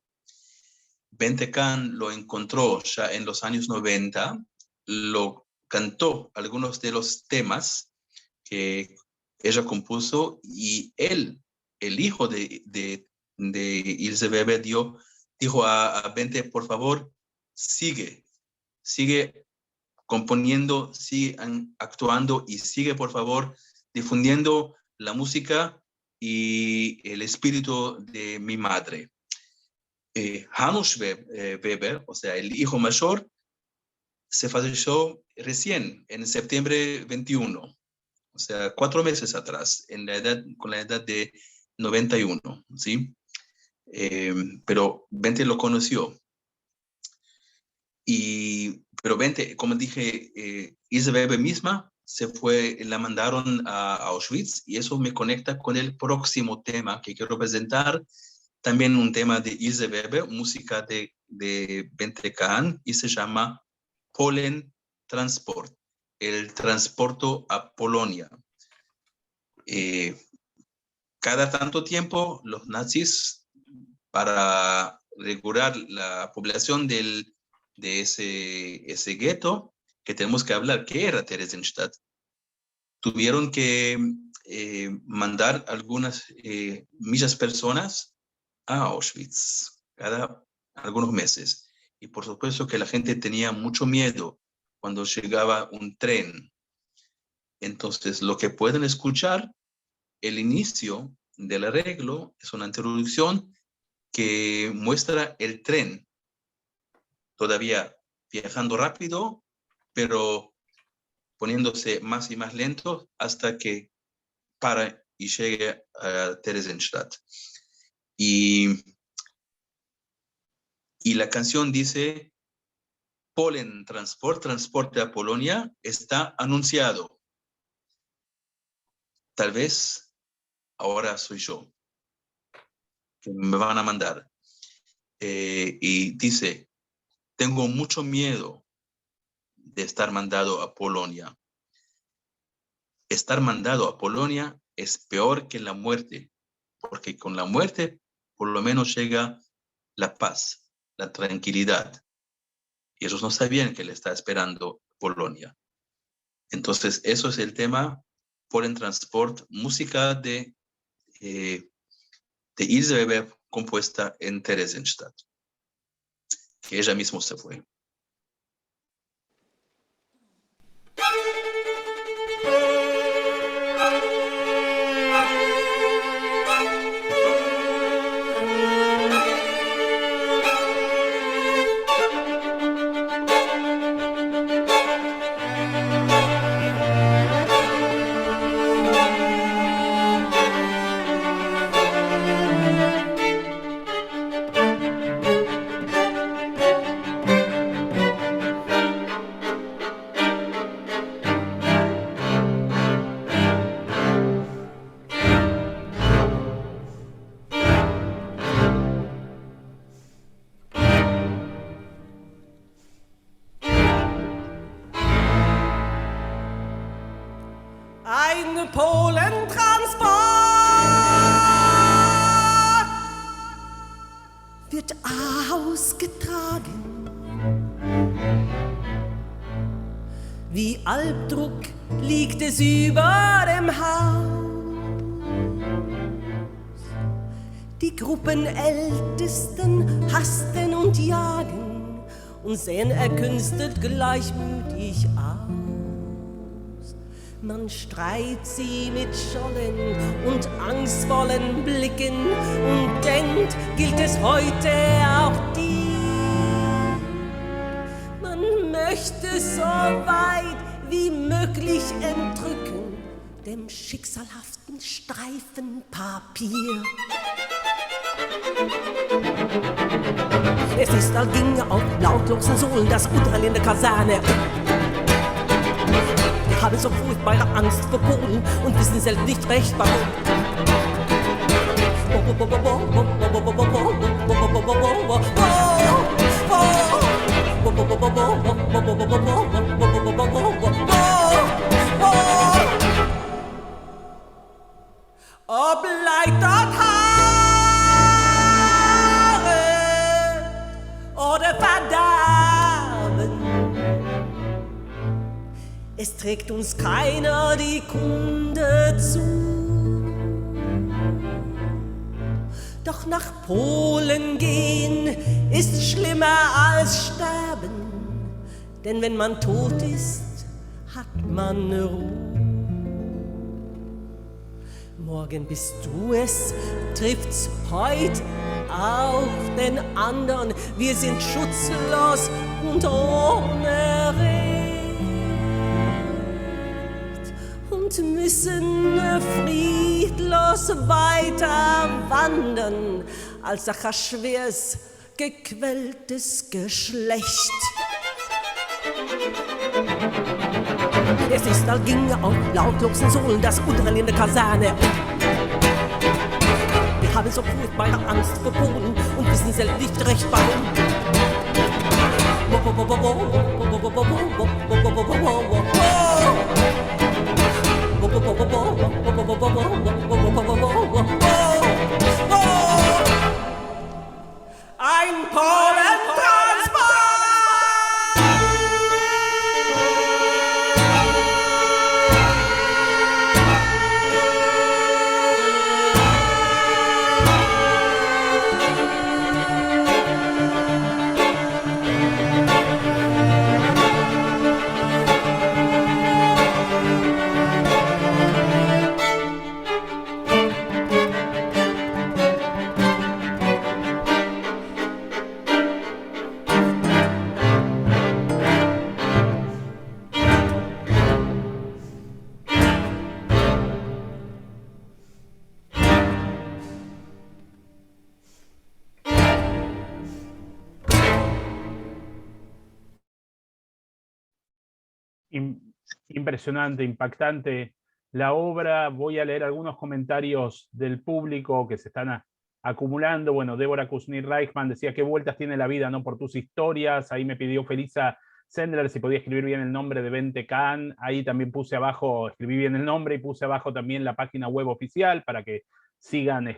Bente Kahn lo encontró ya en los años 90, lo cantó algunos de los temas que ella compuso, y él, el hijo de Ilse Weber, dijo a Bente, por favor, sigue componiendo, sigue actuando y sigue, por favor, difundiendo la música y el espíritu de mi madre. Hanus Weber, o sea, el hijo mayor, se falleció recién, en septiembre 21, o sea, 4 meses atrás, con la edad de 91, ¿sí? Pero Bente lo conoció. Pero Bente, como dije, Ilse Weber misma la mandaron a Auschwitz, y eso me conecta con el próximo tema que quiero presentar, también un tema de Ilse Weber, música de Bente Kahn, y se llama Polen Transport, el transporte a Polonia. Cada tanto tiempo, los nazis, para regular la población de ese gueto, que tenemos que hablar, que era Theresienstadt, tuvieron que mandar muchas personas a Auschwitz cada algunos meses. Y por supuesto que la gente tenía mucho miedo cuando llegaba un tren. Entonces, lo que pueden escuchar, el inicio del arreglo, es una introducción que muestra el tren todavía viajando rápido, pero poniéndose más y más lento hasta que para y llegue a Theresienstadt. Y la canción dice: Polen transporte a Polonia, está anunciado. Tal vez ahora soy yo, que me van a mandar. Y dice: tengo mucho miedo de estar mandado a Polonia. Estar mandado a Polonia es peor que la muerte, porque con la muerte por lo menos llega la paz, la tranquilidad. Y ellos no sabían que le está esperando Polonia. Entonces, eso es el tema Polen Transport, música de Ilse Weber, compuesta en Theresienstadt, que ella misma se fue. ausgetragen. Wie Albdruck liegt es über dem Haus. Die Gruppenältesten hasten und jagen und sehen erkünstet gleichmütig aus. Man streicht sie mit Schollen und angstvollen Blicken und denkt, gilt es heute auch die? Man möchte so weit wie möglich entrücken dem schicksalhaften Streifen Papier. Es ist, als ginge auf lautlosen Sohlen das Unterhalt in der Kaserne. Wir haben so furchtbare Angst vor Polen und wissen selbst nicht recht warum. Ob Leid dort Haare oder Verderben, es trägt uns keiner die Kunde zu. Doch nach Polen gehen ist schlimmer als sterben, denn wenn man tot ist, hat man Ruhe. Morgen bist du es, trifft's heut auch den anderen. Wir sind schutzlos und ohne Recht und müssen friedlos weiter wandern als Achashveros gequältes Geschlecht. Es ist, als ginge auf lautlosen Sohlen das Unterhalt in der Kaserne. Wir haben so furchtbare Angst vor Polen und wissen selbst nicht recht warum. Ein Polentransport! Impresionante, impactante la obra. Voy a leer algunos comentarios del público que se están acumulando. Bueno, Débora Kuznir-Reichman decía, ¿qué vueltas tiene la vida, no? Por tus historias. Ahí me pidió Felisa Sendler si podía escribir bien el nombre de Bente Khan. Ahí también puse abajo, escribí bien el nombre y puse abajo también la página web oficial para que sigan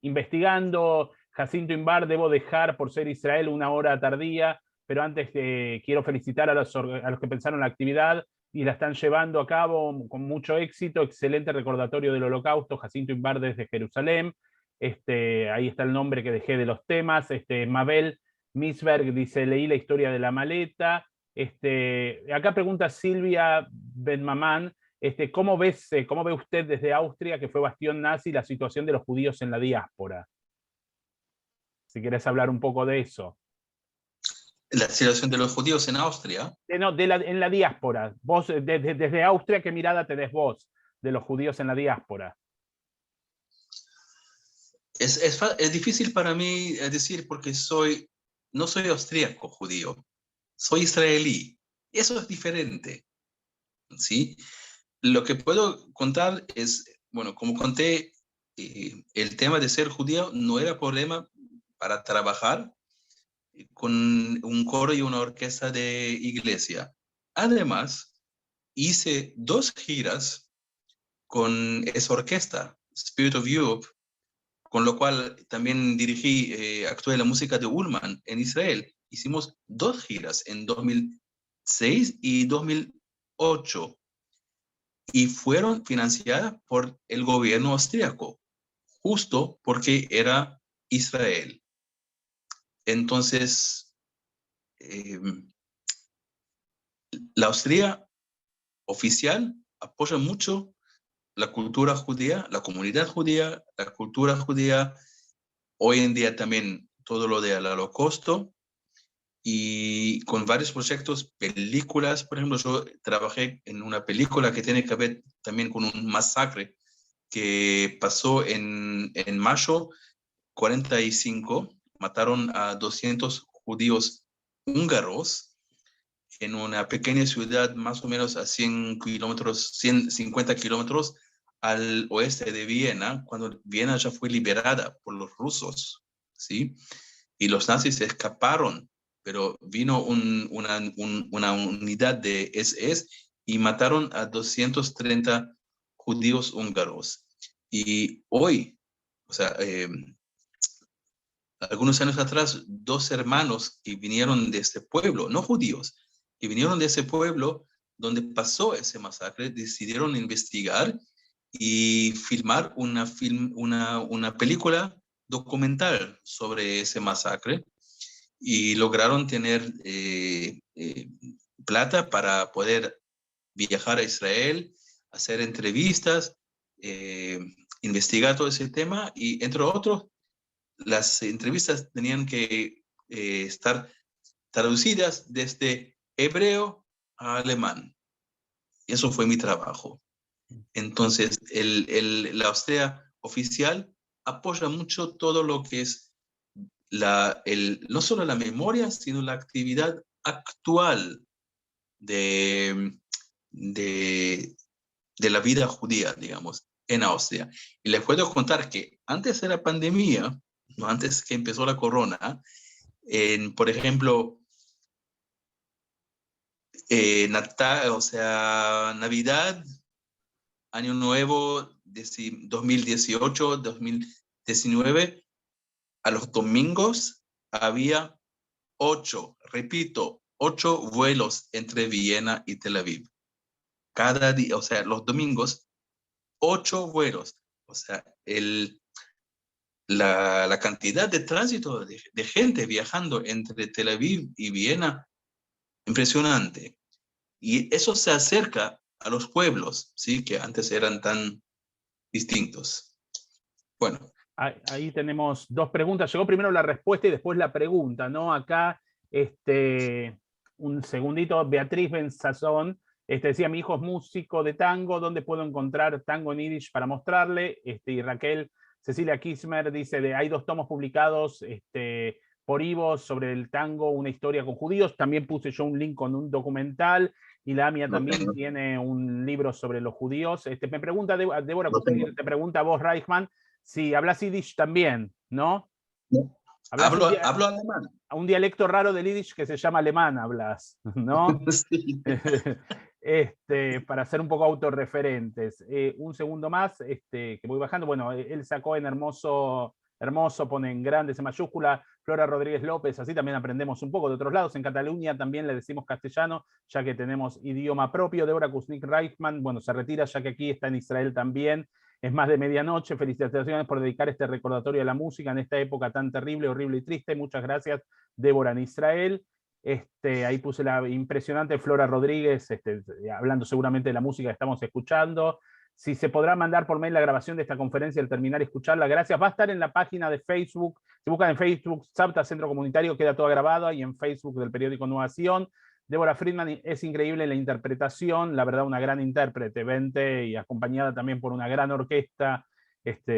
investigando. Jacinto Imbar, debo dejar por ser Israel una hora tardía, pero antes quiero felicitar a los que pensaron la actividad y la están llevando a cabo con mucho éxito. Excelente recordatorio del Holocausto, Jacinto Imbar desde Jerusalén. Ahí está el nombre que dejé de los temas. Mabel Misberg dice, leí la historia de la maleta. Acá pregunta Silvia Benmamán, ¿cómo ve usted desde Austria, que fue bastión nazi, la situación de los judíos en la diáspora? Si querés hablar un poco de eso. ¿La situación de los judíos en Austria? No, en la diáspora. Vos, desde Austria, ¿qué mirada tenés vos de los judíos en la diáspora? Es difícil para mí decir porque no soy austríaco judío, soy israelí. Eso es diferente, ¿sí? Lo que puedo contar es, bueno, como conté, el tema de ser judío no era problema para trabajar con un coro y una orquesta de iglesia. Además, hice 2 giras con esa orquesta, Spirit of Europe, con lo cual también actué la música de Ullman en Israel. Hicimos 2 giras en 2006 y 2008 y fueron financiadas por el gobierno austríaco, justo porque era Israel. Entonces, la Austria oficial apoya mucho la cultura judía, la comunidad judía, la cultura judía, hoy en día también todo lo del Holocausto, y con varios proyectos, películas. Por ejemplo, yo trabajé en una película que tiene que ver también con un masacre que pasó en mayo 45, mataron a 200 judíos húngaros en una pequeña ciudad más o menos a 150 kilómetros al oeste de Viena, cuando Viena ya fue liberada por los rusos, ¿sí? Y los nazis escaparon, pero vino una unidad de SS y mataron a 230 judíos húngaros. Y hoy, o sea, algunos años atrás, 2 hermanos que vinieron de este pueblo, no judíos, que vinieron de ese pueblo donde pasó ese masacre, decidieron investigar y filmar una película documental sobre ese masacre, y lograron tener plata para poder viajar a Israel, hacer entrevistas, investigar todo ese tema, y entre otros, las entrevistas tenían que estar traducidas desde hebreo a alemán. Y eso fue mi trabajo. Entonces, la Austria oficial apoya mucho todo lo que es no solo la memoria, sino la actividad actual de la vida judía, digamos, en Austria. Y les puedo contar que antes de la pandemia, no antes que empezó la corona, por ejemplo, Navidad, Año Nuevo, 2018, 2019, a los domingos había 8 vuelos entre Viena y Tel Aviv. Cada día, o sea, los domingos, 8 vuelos. O sea, la cantidad de tránsito de gente viajando entre Tel Aviv y Viena, impresionante. Y eso se acerca a los pueblos, ¿sí? Que antes eran tan distintos. Bueno. Ahí tenemos 2 preguntas. Llegó primero la respuesta y después la pregunta, ¿no? Acá, un segundito, Beatriz Benzazón decía: mi hijo es músico de tango, ¿dónde puedo encontrar tango en yiddish para mostrarle? Y Raquel Cecilia Kismer dice: hay 2 tomos publicados por Ivo sobre el tango, una historia con judíos. También puse yo un link con un documental, y la AMIA también tiene un libro sobre los judíos. Me pregunta Débora, te pregunta a vos, Reichman, si hablas yiddish también, ¿no? Hablo alemán. Un dialecto raro del yiddish que se llama alemán hablas, ¿no? Sí. Para ser un poco autorreferentes. Un segundo más, que voy bajando. Bueno, él sacó en hermoso, pone en grandes, en mayúscula, Flora Rodríguez López, así también aprendemos un poco de otros lados. En Cataluña también le decimos castellano, ya que tenemos idioma propio. Débora Kuznik-Reichman, bueno, se retira ya que aquí está en Israel también. Es más de medianoche. Felicitaciones por dedicar este recordatorio a la música en esta época tan terrible, horrible y triste. Muchas gracias, Débora, en Israel. Ahí puse la impresionante Flora Rodríguez, hablando seguramente de la música que estamos escuchando. Si se podrá mandar por mail la grabación de esta conferencia al terminar y escucharla, gracias. Va a estar en la página de Facebook. Si buscan en Facebook Sabta Centro Comunitario, queda toda grabada, y en Facebook del periódico Nueva Sion. Débora Friedman es increíble en la interpretación, la verdad, una gran intérprete, 20, y acompañada también por una gran orquesta,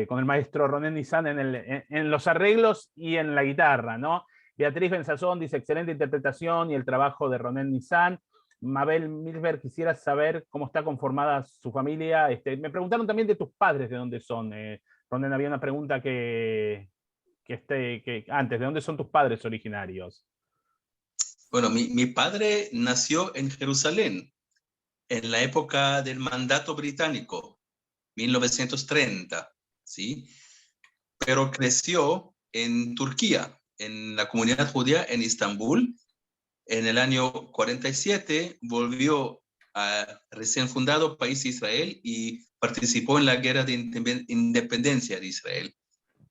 con el maestro Ronen Nisan en los arreglos y en la guitarra, ¿no? Beatriz Benzazón dice: excelente interpretación y el trabajo de Ronen Nisan. Mabel Milberg, quisiera saber cómo está conformada su familia. Me preguntaron también de tus padres, de dónde son. Ronen, había una pregunta que antes, ¿de dónde son tus padres originarios? Bueno, mi padre nació en Jerusalén en la época del mandato británico, 1930, ¿sí? pero creció en Turquía, en la comunidad judía en Estambul. En el año 47 volvió al recién fundado país Israel y participó en la guerra de independencia de Israel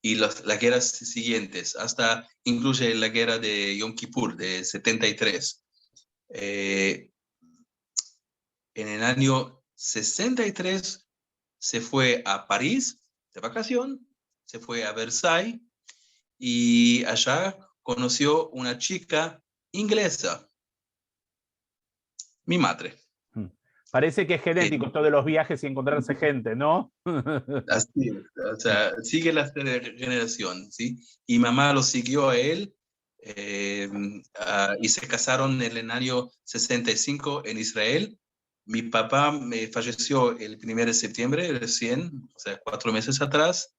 y las guerras siguientes, hasta incluye la guerra de Yom Kippur de 73. En el año 63 se fue a París de vacación, se fue a Versailles y allá conoció una chica inglesa, mi madre. Parece que es genético esto de los viajes y encontrarse gente, ¿no? Así es, o sea, sigue la generación, ¿sí? Y mamá lo siguió a él y se casaron en el año 65 en Israel. Mi papá me falleció el 1 de septiembre recién, o sea, 4 meses atrás.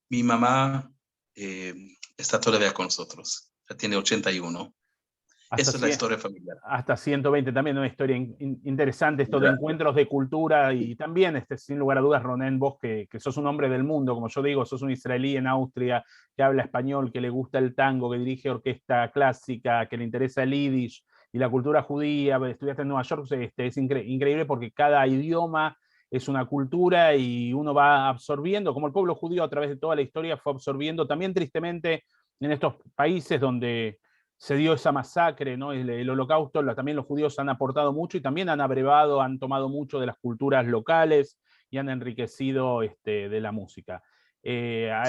Mi mamá está todavía con nosotros, ya tiene 81. Esa es la historia familiar. Hasta 120 también, una historia interesante, esto de encuentros de cultura y también, sin lugar a dudas, Ronen, vos que sos un hombre del mundo, como yo digo, sos un israelí en Austria, que habla español, que le gusta el tango, que dirige orquesta clásica, que le interesa el yiddish y la cultura judía, estudiaste en Nueva York, es increíble porque cada idioma es una cultura y uno va absorbiendo, como el pueblo judío a través de toda la historia fue absorbiendo, también tristemente en estos países donde se dio esa masacre, ¿no? El holocausto, también los judíos han aportado mucho y también han abrevado, han tomado mucho de las culturas locales y han enriquecido de la música.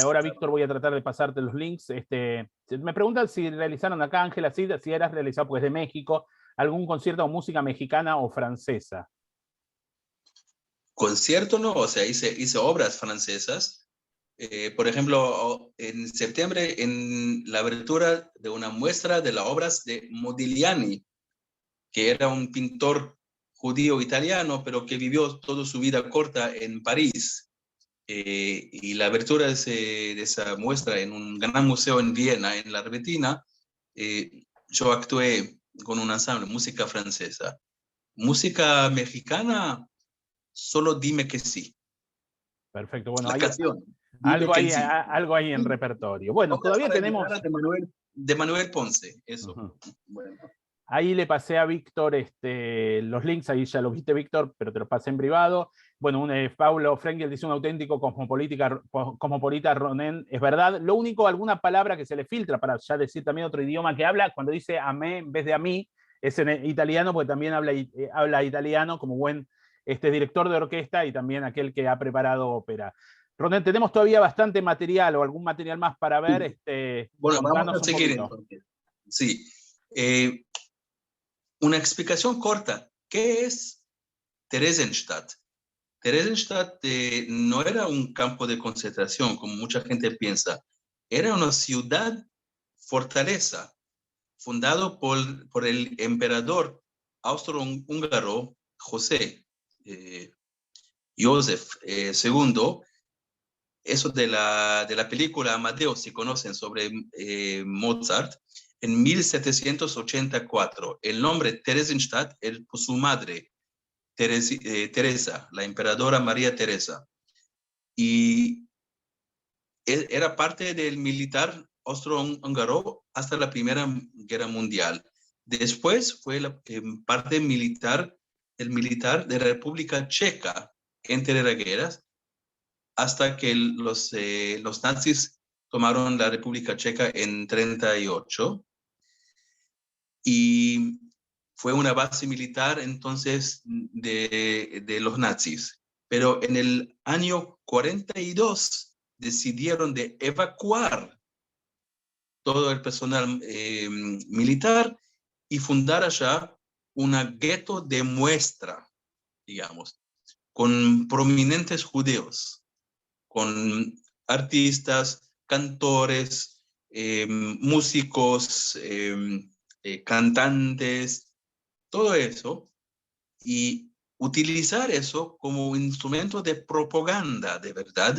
Ahora, Víctor, voy a tratar de pasarte los links. Me preguntan si realizaron acá, Ángela, si eras realizado, pues de México, algún concierto o música mexicana o francesa. Concierto no, o sea, hice obras francesas. Por ejemplo, en septiembre, en la abertura de una muestra de las obras de Modigliani, que era un pintor judío italiano, pero que vivió toda su vida corta en París. Y la abertura de esa muestra en un gran museo en Viena, en la Argentina, yo actué con un ensamble, música francesa. Música mexicana, solo dime que sí. Perfecto, bueno, la canción. Algo ahí en repertorio. Bueno, todavía tenemos... De Manuel Ponce, eso. Bueno. Ahí le pasé a Víctor los links, ahí ya lo viste, Víctor, pero te los pasé en privado. Bueno, Paulo Frenkel dice un auténtico cosmopolita Ronen, es verdad. Lo único, alguna palabra que se le filtra para ya decir también otro idioma que habla, cuando dice a me en vez de a mí, es en italiano, porque también habla italiano como buen director de orquesta y también aquel que ha preparado ópera. Ronen, tenemos todavía bastante material o algún material más para ver. Bueno, vamos a seguir entonces. Sí. Una explicación corta. ¿Qué es Theresienstadt? Theresienstadt no era un campo de concentración, como mucha gente piensa. Era una ciudad fortaleza, fundado por el emperador austrohúngaro José Joseph II. Eso de la película Amadeus, si conocen, sobre Mozart, en 1784. El nombre Theresienstadt es por su madre, Teresa, la emperadora María Teresa. Y era parte del militar austrohúngaro hasta la Primera Guerra Mundial. Después fue parte militar de la República Checa entre las guerras, hasta que los nazis tomaron la República Checa en 1938. Y fue una base militar entonces de los nazis. Pero en el año 42 decidieron de evacuar todo el personal militar y fundar allá una gueto de muestra, digamos, con prominentes judíos, con artistas, cantores, músicos, cantantes, todo eso, y utilizar eso como instrumento de propaganda, de verdad,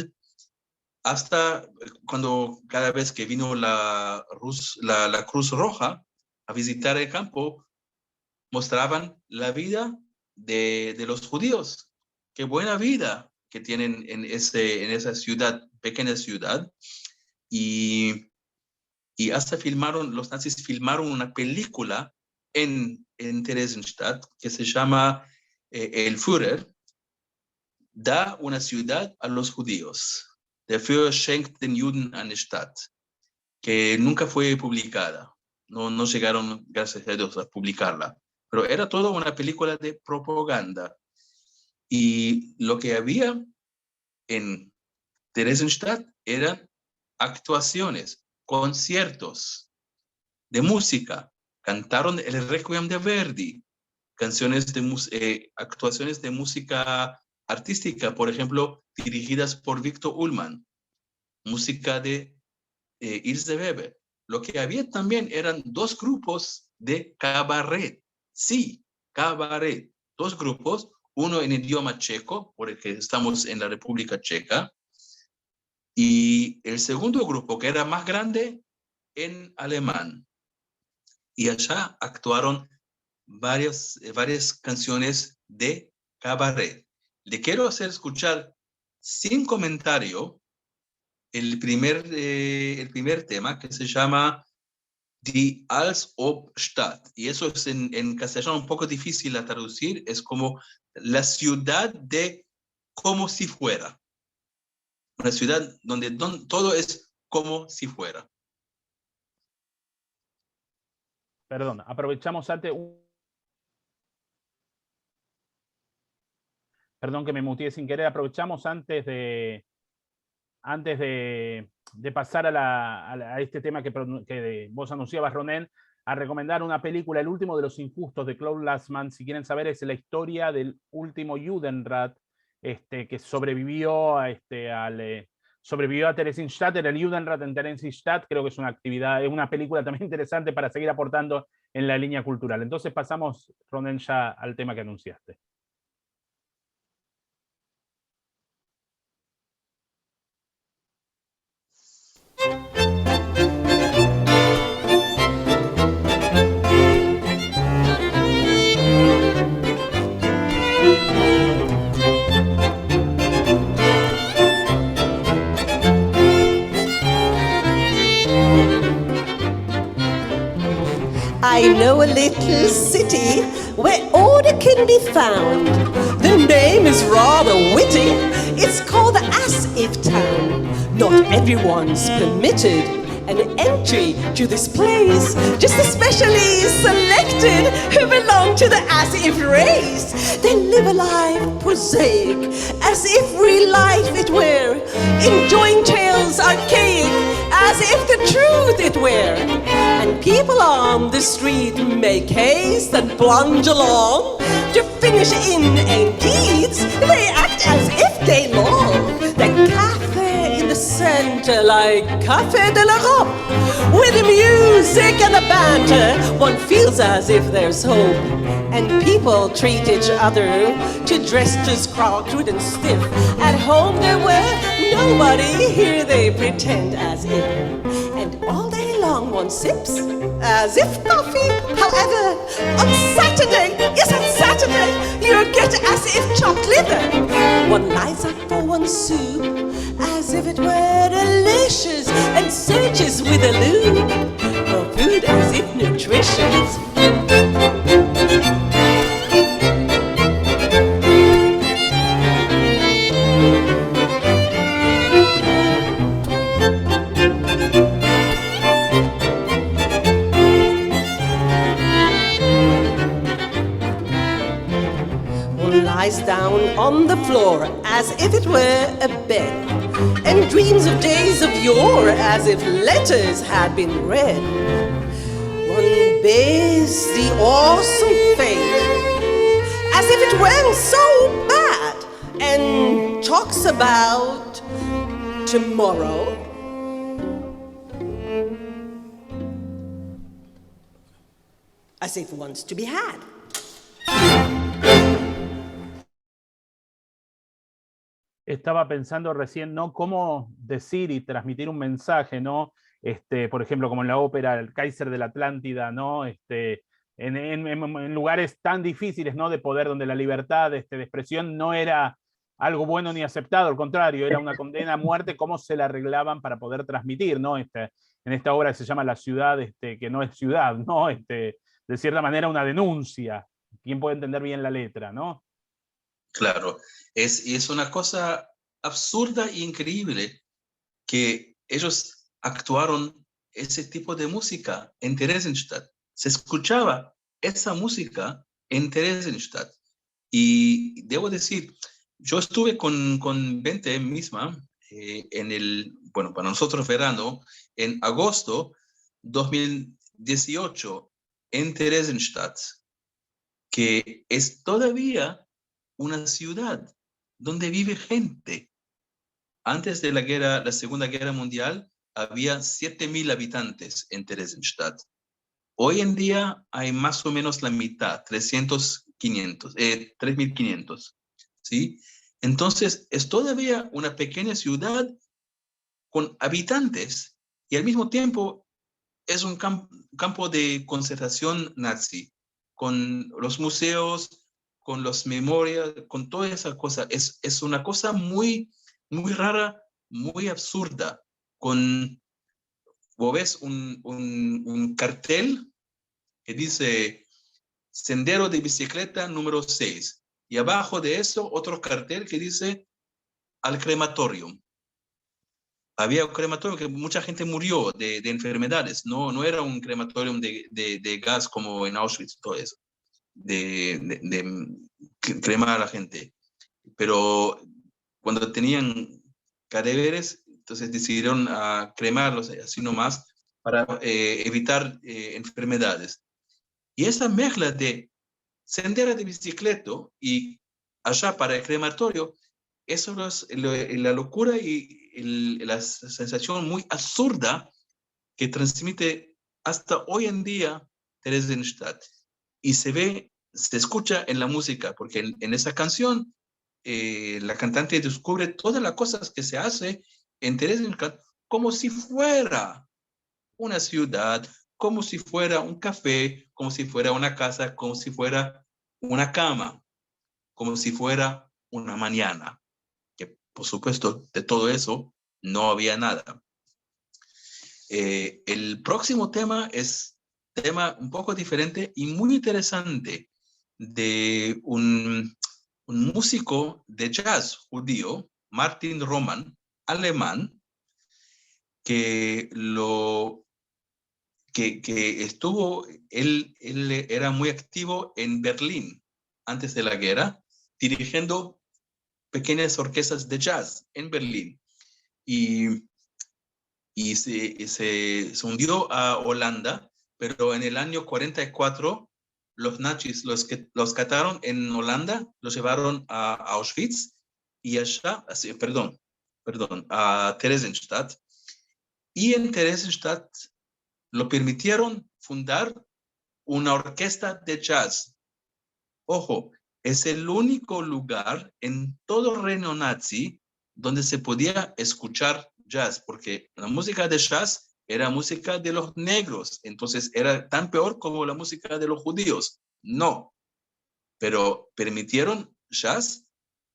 hasta cuando cada vez que vino la Cruz Roja a visitar el campo, mostraban la vida de los judíos. Qué buena vida que tienen en esa ciudad, pequeña ciudad. y hasta los nazis filmaron una película en Theresienstadt que se llama El Führer da una ciudad a los judíos. Der Führer schenkt den Juden eine Stadt, que nunca fue publicada. No llegaron, gracias a Dios, a publicarla. Pero era toda una película de propaganda. Y lo que había en Theresienstadt eran actuaciones, conciertos de música. Cantaron el Requiem de Verdi, actuaciones de música artística, por ejemplo, dirigidas por Victor Ullmann, música de Ilse Weber. Lo que había también eran dos grupos de cabaret. Sí, cabaret. Dos grupos, uno en idioma checo, porque estamos en la República Checa, y el segundo grupo, que era más grande, en alemán. Y allá actuaron varias canciones de cabaret. Le quiero hacer escuchar sin comentario el primer tema, que se llama Die Als ob Stadt. Y eso es en castellano un poco difícil a traducir. Es como la ciudad de como si fuera. Una ciudad donde todo es como si fuera. Perdón, aprovechamos antes... Perdón que me muteé sin querer. Aprovechamos antes de pasar a este tema que vos anunciabas, Ronen, a recomendar una película, El último de los injustos, de Claude Lanzmann. Si quieren saber, es la historia del último Judenrat que sobrevivió a Theresienstadt. Era el Judenrat en Theresienstadt. Creo que es una película también interesante para seguir aportando en la línea cultural. Entonces pasamos, Ronen, ya al tema que anunciaste. I know a little city where order can be found. The name is rather witty. It's called the As-If Town. Not everyone's permitted an entry to this place, just the specially selected who belong to the As-If race. They live a life prosaic, as if real life it were, enjoying tales archaic, as if the truth it were. And people on the street make haste and plunge along to finish in deeds. They act as if they long. The cafe in the center, like Café de l'Europe, with the music and the banter, one feels as if there's hope. And people treat each other to dress as crude and stiff. At home there were nobody, here they pretend as if. And all day long one sips as if coffee. However, on Saturday, yes on Saturday, you get as if chopped liver. One lies up for one soup, as if it were delicious, and searches with a loop for food as if nutritious. Lies down on the floor as if it were a bed, and dreams of days of yore as if letters had been read. One bears the awesome fate as if it went so bad, and talks about tomorrow. As if one's to be had. Estaba pensando recién, ¿no? Cómo decir y transmitir un mensaje, ¿no? Por ejemplo, como en la ópera El Kaiser de la Atlántida, ¿no? En lugares tan difíciles, ¿no? De poder, donde la libertad de expresión no era algo bueno ni aceptado, al contrario, era una condena a muerte, cómo se la arreglaban para poder transmitir, ¿no? En esta obra que se llama La ciudad, que no es ciudad, ¿no? De cierta manera una denuncia. ¿Quién puede entender bien la letra, no? Claro, es una cosa absurda e increíble que ellos actuaron ese tipo de música en Theresienstadt. Se escuchaba esa música en Theresienstadt. Y debo decir, yo estuve con Bente misma bueno, para nosotros verano, en agosto 2018 en Theresienstadt, que es todavía una ciudad donde vive gente. Antes de la Segunda Guerra Mundial, había 7.000 habitantes en Theresienstadt. Hoy en día hay más o menos la mitad, 3.500, ¿sí? Entonces, es todavía una pequeña ciudad con habitantes y al mismo tiempo es un campo de concentración nazi, con los museos, con las memorias, con toda esa cosa. Es una cosa muy, muy rara, muy absurda. Vos ves un cartel que dice Sendero de Bicicleta número 6. Y abajo de eso, otro cartel que dice al crematorium. Había un crematorio que mucha gente murió de enfermedades. No era un crematorium de gas como en Auschwitz, todo eso. De cremar a la gente. Pero cuando tenían cadáveres, entonces decidieron cremarlos así nomás para evitar enfermedades. Y esa mezcla de sendero de bicicleta y allá para el crematorio, eso es la locura y la sensación muy absurda que transmite hasta hoy en día Theresienstadt. Y se escucha en la música, porque en esa canción la cantante descubre todas las cosas que se hace en Theresienstadt como si fuera una ciudad, como si fuera un café, como si fuera una casa, como si fuera una cama, como si fuera una mañana. Que por supuesto de todo eso no había nada. El próximo tema es tema un poco diferente y muy interesante de un músico de jazz judío, Martin Roman, alemán, que estuvo, él era muy activo en Berlín antes de la guerra, dirigiendo pequeñas orquestas de jazz en Berlín. Y se hundió a Holanda, pero en el año 44 los nazis los cataron en Holanda, los llevaron a Auschwitz y allá, a Theresienstadt. Y en Theresienstadt lo permitieron fundar una orquesta de jazz. Ojo, es el único lugar en todo el Reino Nazi donde se podía escuchar jazz, porque la música de jazz era música de los negros, entonces era tan peor como la música de los judíos. No, pero permitieron jazz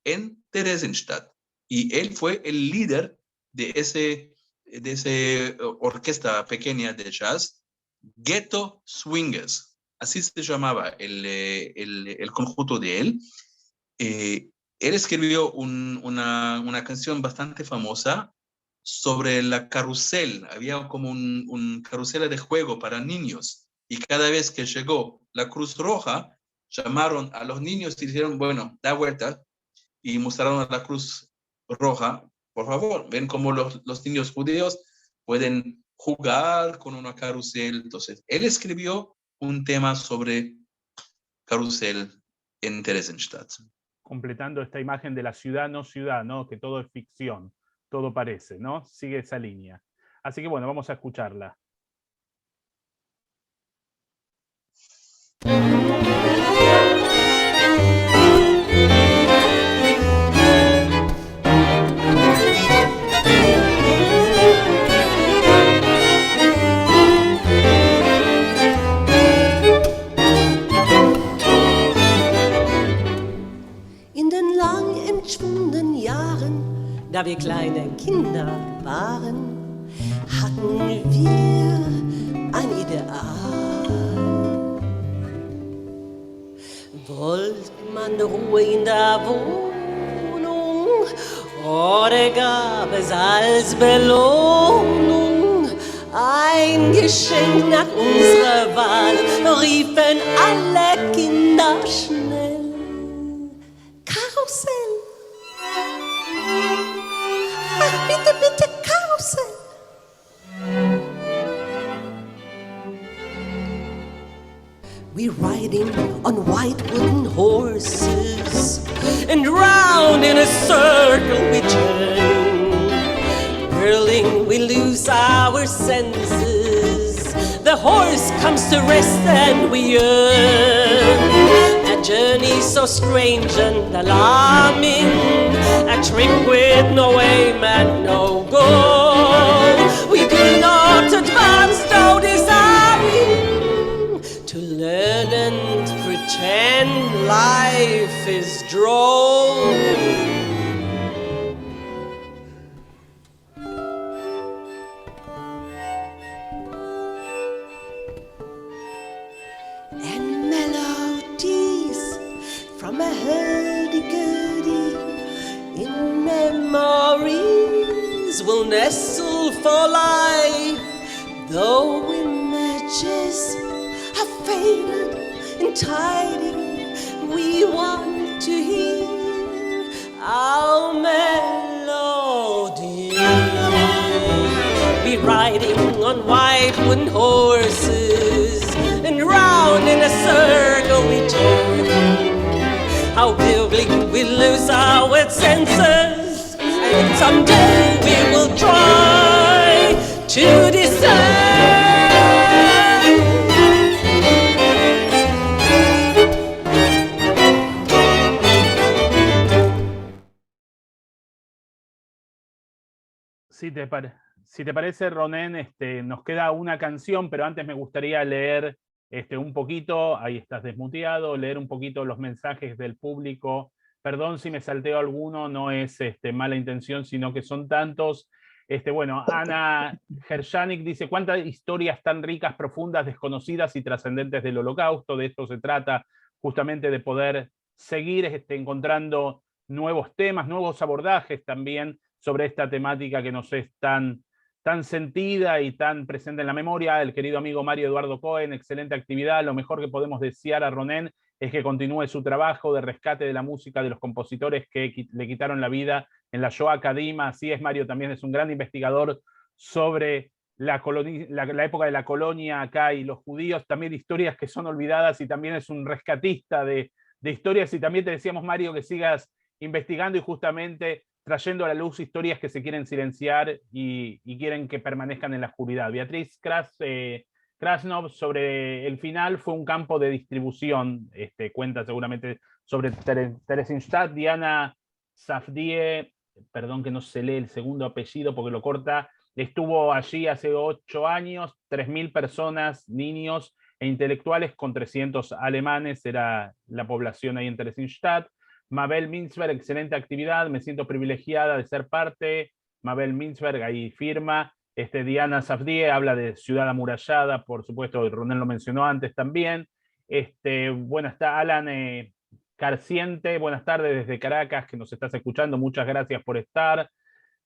en Theresienstadt y él fue el líder de esa orquesta pequeña de jazz, Ghetto Swingers, así se llamaba el conjunto de él. Él escribió una canción bastante famosa sobre la carrusel. Había como un carrusel de juego para niños y cada vez que llegó la Cruz Roja, llamaron a los niños y dijeron, bueno, da vuelta, y mostraron a la Cruz Roja. Por favor, ven cómo los niños judíos pueden jugar con una carrusel. Entonces, él escribió un tema sobre carrusel en Theresienstadt. Completando esta imagen de la ciudad, ¿no? Que todo es ficción, todo parece, ¿no? Sigue esa línea. Así que bueno, vamos a escucharla. In den lang entschwundenen Da wir kleine Kinder waren, hatten wir ein Ideal. Wollte man Ruhe in der Wohnung oder gab es als Belohnung ein Geschenk nach unserer Wahl, riefen alle Kinder schnell. Karussell! Ach, bitte, bitte, Karussell! We're riding on white wooden horses, and round in a circle we turn. Whirling, we lose our senses. The horse comes to rest and we yearn. A journey so strange and alarming, a trip with no aim and no goal. We do not advance, though desiring to learn and pretend life is droll. And melodies from a hurdy-gurdy in memories will nestle for life, though images faded and tidy, we want to hear our melody. Be riding on white wooden horses, and round in a circle we turn. How quickly we lose our senses, and someday we will try to discern. Si te parece, Ronen, nos queda una canción, pero antes me gustaría leer un poquito, ahí estás desmuteado, leer un poquito los mensajes del público. Perdón si me salteo alguno, no es mala intención, sino que son tantos. Bueno, Ana Gershanik dice, ¿cuántas historias tan ricas, profundas, desconocidas y trascendentes del Holocausto? De esto se trata, justamente de poder seguir encontrando nuevos temas, nuevos abordajes también sobre esta temática que nos es tan sentida y tan presente en la memoria. El querido amigo Mario Eduardo Cohen, excelente actividad. Lo mejor que podemos desear a Ronen es que continúe su trabajo de rescate de la música de los compositores que le quitaron la vida en la Shoah Kadima. Así es, Mario también es un gran investigador sobre la época de la colonia acá y los judíos, también historias que son olvidadas, y también es un rescatista de historias. Y también te decíamos, Mario, que sigas investigando y justamente trayendo a la luz historias que se quieren silenciar y quieren que permanezcan en la oscuridad. Beatriz Krasnov, sobre el final, fue un campo de distribución, cuenta seguramente sobre Theresienstadt. Diana Safdie, perdón que no se lee el segundo apellido porque lo corta, estuvo allí hace 8 años, 3.000 personas, niños e intelectuales, con 300 alemanes, era la población ahí en Theresienstadt. Mabel Mintzberg, excelente actividad, me siento privilegiada de ser parte. Mabel Mintzberg, ahí firma. Diana Safdie habla de ciudad amurallada, por supuesto, Ronen lo mencionó antes también. Bueno, está Alan Carciente, buenas tardes desde Caracas, que nos estás escuchando, muchas gracias por estar.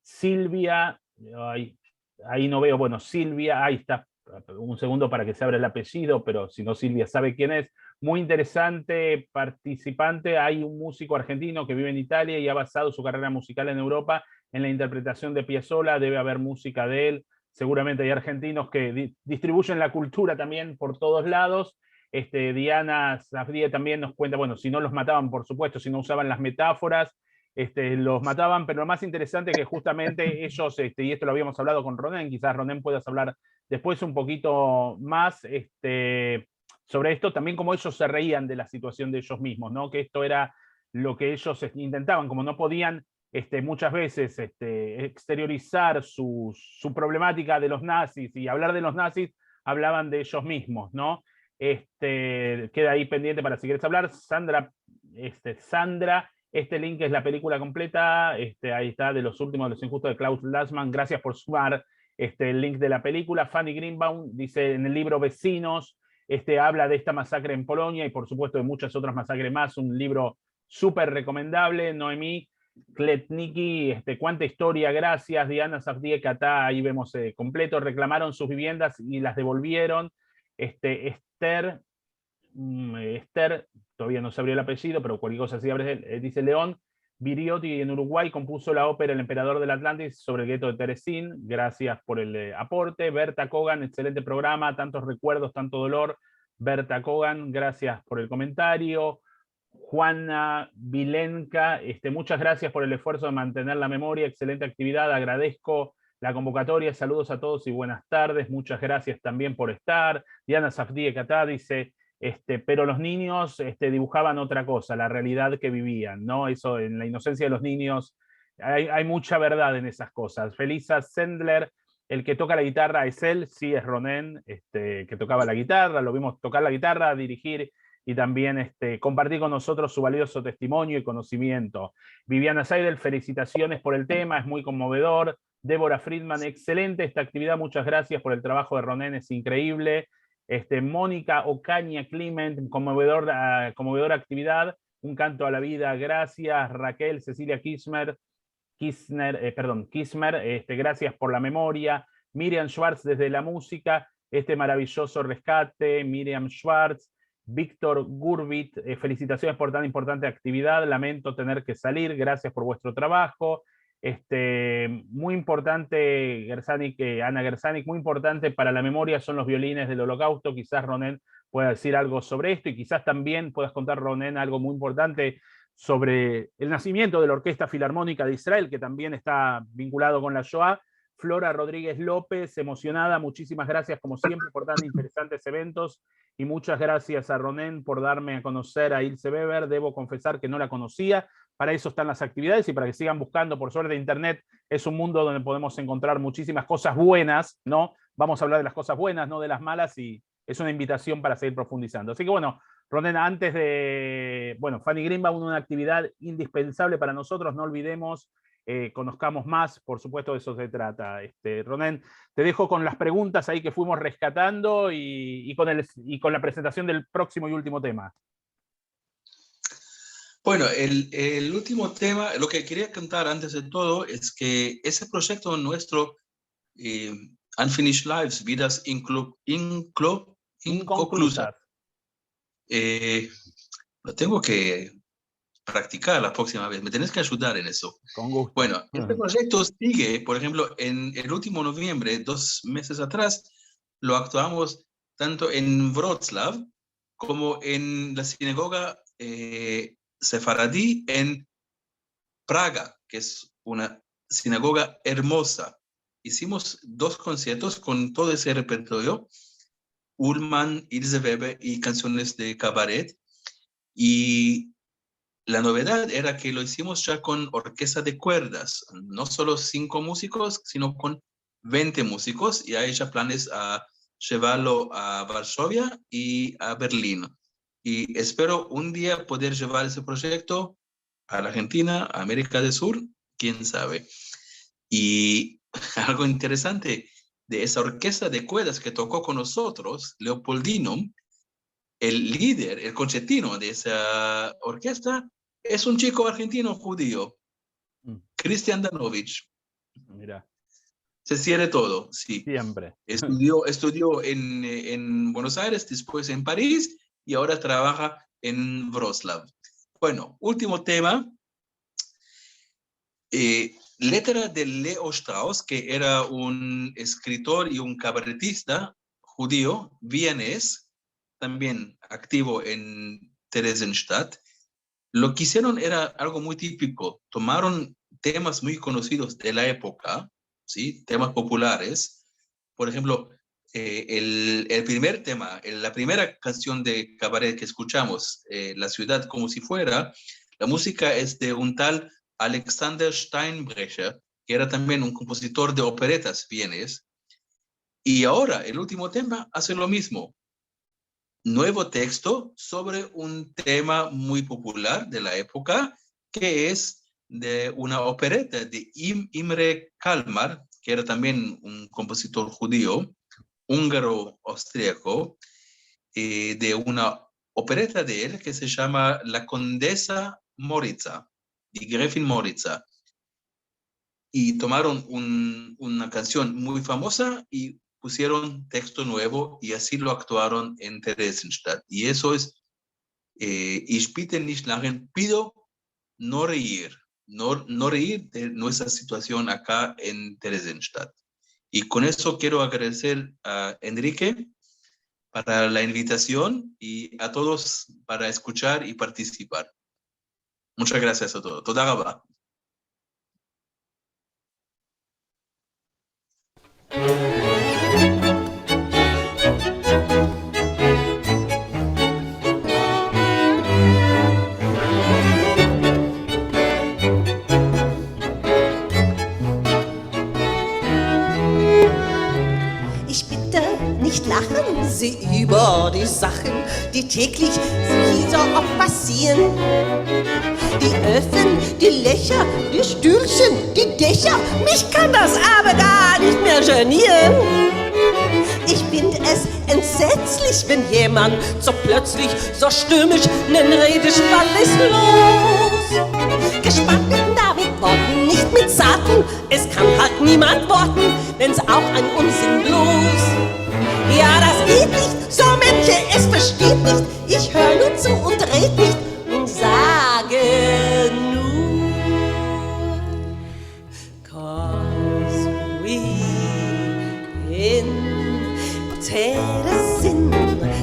Silvia, ahí no veo, bueno, Silvia, ahí está, un segundo para que se abra el apellido, pero si no, Silvia sabe quién es. Muy interesante participante. Hay un músico argentino que vive en Italia y ha basado su carrera musical en Europa en la interpretación de Piazzolla. Debe haber música de él. Seguramente hay argentinos que distribuyen la cultura también por todos lados. Diana Safdie también nos cuenta, bueno, si no los mataban, por supuesto, si no usaban las metáforas, los mataban, pero lo más interesante es que justamente ellos, y esto lo habíamos hablado con Ronen, quizás Ronen puedas hablar después un poquito más, sobre esto, también como ellos se reían de la situación de ellos mismos, ¿no? Que esto era lo que ellos intentaban, como no podían muchas veces exteriorizar su problemática de los nazis y hablar de los nazis, hablaban de ellos mismos, ¿no? Queda ahí pendiente para si quieres hablar. Sandra Este link es la película completa, ahí está, de Los últimos de los injustos de Klaus Lanzmann. Gracias por sumar el link de la película. Fanny Greenbaum dice en el libro Vecinos, habla de esta masacre en Polonia y por supuesto de muchas otras masacres más. Un libro súper recomendable. Noemí Kletnicki, cuánta historia, gracias. Diana Safdie Catá, ahí vemos completo. Reclamaron sus viviendas y las devolvieron. Esther, todavía no sabría el apellido, pero cualquier cosa así, dice León Viriotti en Uruguay compuso la ópera El Emperador del Atlantis sobre el gueto de Terezín. Gracias por el aporte. Berta Kogan, excelente programa, tantos recuerdos, tanto dolor. Berta Kogan, gracias por el comentario. Juana Vilenka, muchas gracias por el esfuerzo de mantener la memoria, excelente actividad, agradezco la convocatoria, saludos a todos y buenas tardes, muchas gracias también por estar. Diana Safdie Catá dice, pero los niños dibujaban otra cosa, la realidad que vivían, ¿no? Eso, en la inocencia de los niños, hay mucha verdad en esas cosas. Felisa Sendler, el que toca la guitarra es él, sí, es Ronen, que tocaba la guitarra, lo vimos tocar la guitarra, dirigir y también compartir con nosotros su valioso testimonio y conocimiento. Viviana Seidel, felicitaciones por el tema, es muy conmovedor. Débora Friedman, excelente esta actividad, muchas gracias por el trabajo de Ronen, es increíble. Mónica Ocaña Clement, conmovedora actividad, un canto a la vida, gracias. Raquel Cecilia Kismer, gracias por la memoria. Miriam Schwartz desde la música, maravilloso rescate. Miriam Schwartz. Víctor Gurbit, felicitaciones por tan importante actividad, lamento tener que salir, gracias por vuestro trabajo. Muy importante, Ana Gersanik, muy importante para la memoria son los violines del Holocausto. Quizás Ronen pueda decir algo sobre esto y quizás también puedas contar, Ronen, algo muy importante sobre el nacimiento de la Orquesta Filarmónica de Israel, que también está vinculado con la Shoah. Flora Rodríguez López, emocionada, muchísimas gracias como siempre por tan interesantes eventos y muchas gracias a Ronen por darme a conocer a Ilse Weber. Debo confesar que no la conocía, para eso están las actividades y para que sigan buscando. Por suerte Internet es un mundo donde podemos encontrar muchísimas cosas buenas, ¿no? Vamos a hablar de las cosas buenas, no de las malas, y es una invitación para seguir profundizando. Así que bueno, Ronen, antes de, Fanny Greenbaum, una actividad indispensable para nosotros, no olvidemos, conozcamos más, por supuesto de eso se trata. Ronen, te dejo con las preguntas ahí que fuimos rescatando y con la presentación del próximo y último tema. Bueno, el último tema, lo que quería contar antes de todo es que ese proyecto nuestro, Unfinished Lives, vidas inconclusas, lo tengo que practicar la próxima vez. Me tenés que ayudar en eso. Con gusto. Bueno, este proyecto sigue, por ejemplo, en el último noviembre, 2 meses atrás, lo actuamos tanto en Wrocław como en la sinagoga sefaradí en Praga, que es una sinagoga hermosa. Hicimos 2 conciertos con todo ese repertorio, Ullmann, Ilse Weber y canciones de cabaret. Y la novedad era que lo hicimos ya con orquesta de cuerdas, no solo 5 músicos, sino con 20 músicos, y hay ya planes a llevarlo a Varsovia y a Berlín. Y espero un día poder llevar ese proyecto a la Argentina, a América del Sur, quién sabe. Y algo interesante de esa orquesta de cuerdas que tocó con nosotros, Leopoldinum, el líder, el concertino de esa orquesta, es un chico argentino judío, Cristian Danovich. Mira. Se cierra todo, sí. Siempre. Estudió en Buenos Aires, después en París, y ahora trabaja en Wrocław. Bueno, último tema. Letra de Leo Strauss, que era un escritor y un cabaretista judío, vienés, también activo en Theresienstadt. Lo que hicieron era algo muy típico. Tomaron temas muy conocidos de la época, ¿sí? Temas populares. Por ejemplo, el primer tema, la primera canción de cabaret que escuchamos, La ciudad como si fuera, la música es de un tal Alexander Steinbrecher, que era también un compositor de operetas vienes. Y ahora, el último tema hace lo mismo. Nuevo texto sobre un tema muy popular de la época que es de una opereta de Imre Kalmar, que era también un compositor judío, húngaro-austríaco, de una opereta de él que se llama La Condesa Moritza, die Gräfin Moritza. Y tomaron una canción muy famosa y pusieron texto nuevo y así lo actuaron en Theresienstadt. Y eso es, ich bitte nicht lachen, pido no reír, no reír de nuestra situación acá en Theresienstadt. Y con eso quiero agradecer a Enrique para la invitación y a todos para escuchar y participar. Muchas gracias a todos. Toda rabá. Nicht lachen Sie über die Sachen, die täglich Sie so oft passieren. Die Öfen, die Löcher, die Stühlchen, die Dächer, mich kann das aber gar nicht mehr genieren. Ich finde es entsetzlich, wenn jemand so plötzlich, so stürmisch nen Redespann ist los. Gespannt mit Worten, nicht mit Zarten, es kann halt niemand worten, wenn's auch ein Unsinn bloß. Ja, das geht nicht, so Männchen, es versteht nicht, ich hör nur zu und red nicht und sage nur, 'cause we in Theresen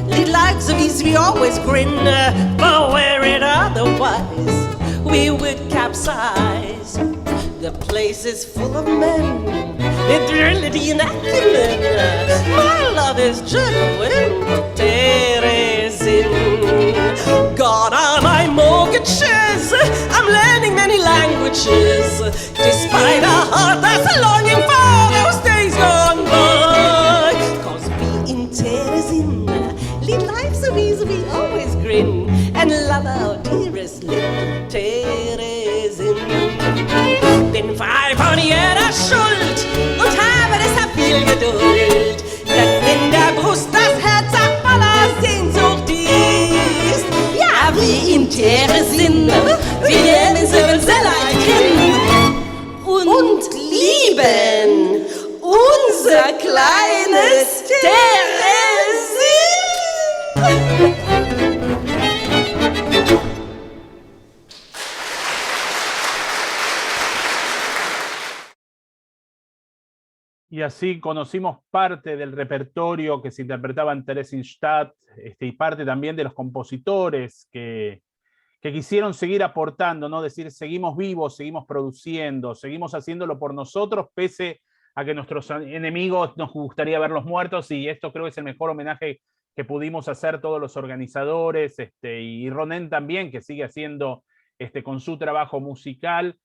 lead lives of ease, we always grin, but were it otherwise, we would capsize. The place is full of men, virility and acumen. My love is genuine, Theresen. God are my mortgages, I'm learning many languages, despite a heart that's longing for those days gone by. 'Cause we in Theresen lead lives so easy, we always grin, and love our dearest little Theresen. Bin frei von jeder Schuld und habe deshalb viel Geduld, denn in der Brust das Herz voller Sehnsucht ist. Ja, wie in Theresen, wir lernen sehr leid kennen und lieben unser kleines Theresen. Y así conocimos parte del repertorio que se interpretaba en Theresienstadt, y parte también de los compositores que quisieron seguir aportando, ¿no? Decir, seguimos vivos, seguimos produciendo, seguimos haciéndolo por nosotros, pese a que nuestros enemigos nos gustaría verlos muertos, y esto creo que es el mejor homenaje que pudimos hacer todos los organizadores, y Ronen también, que sigue haciendo con su trabajo musical,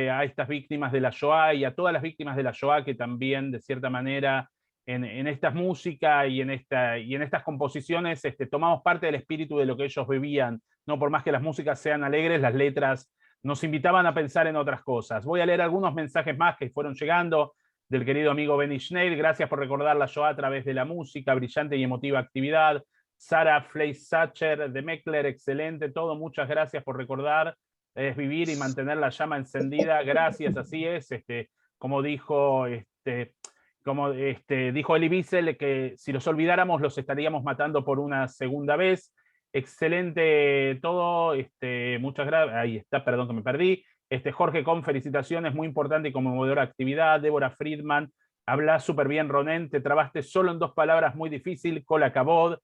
a estas víctimas de la Shoah y a todas las víctimas de la Shoah que también, de cierta manera, en esta música y en estas composiciones tomamos parte del espíritu de lo que ellos vivían, ¿no? Por más que las músicas sean alegres, las letras nos invitaban a pensar en otras cosas. Voy a leer algunos mensajes más que fueron llegando del querido amigo Benny Schnell. Gracias por recordar la Shoah a través de la música, brillante y emotiva actividad. Sara Fleisacher de Meckler, excelente todo, muchas gracias por recordar. Es vivir y mantener la llama encendida, gracias, así es, como dijo dijo Elie Wiesel, que si los olvidáramos los estaríamos matando por una segunda vez. Excelente todo, muchas gracias, ahí está, perdón que me perdí. Jorge Con, felicitaciones, muy importante y conmovedora actividad. Débora Friedman, hablas súper bien, Ronen, te trabaste solo en 2 palabras, muy difícil, Kola Kabod.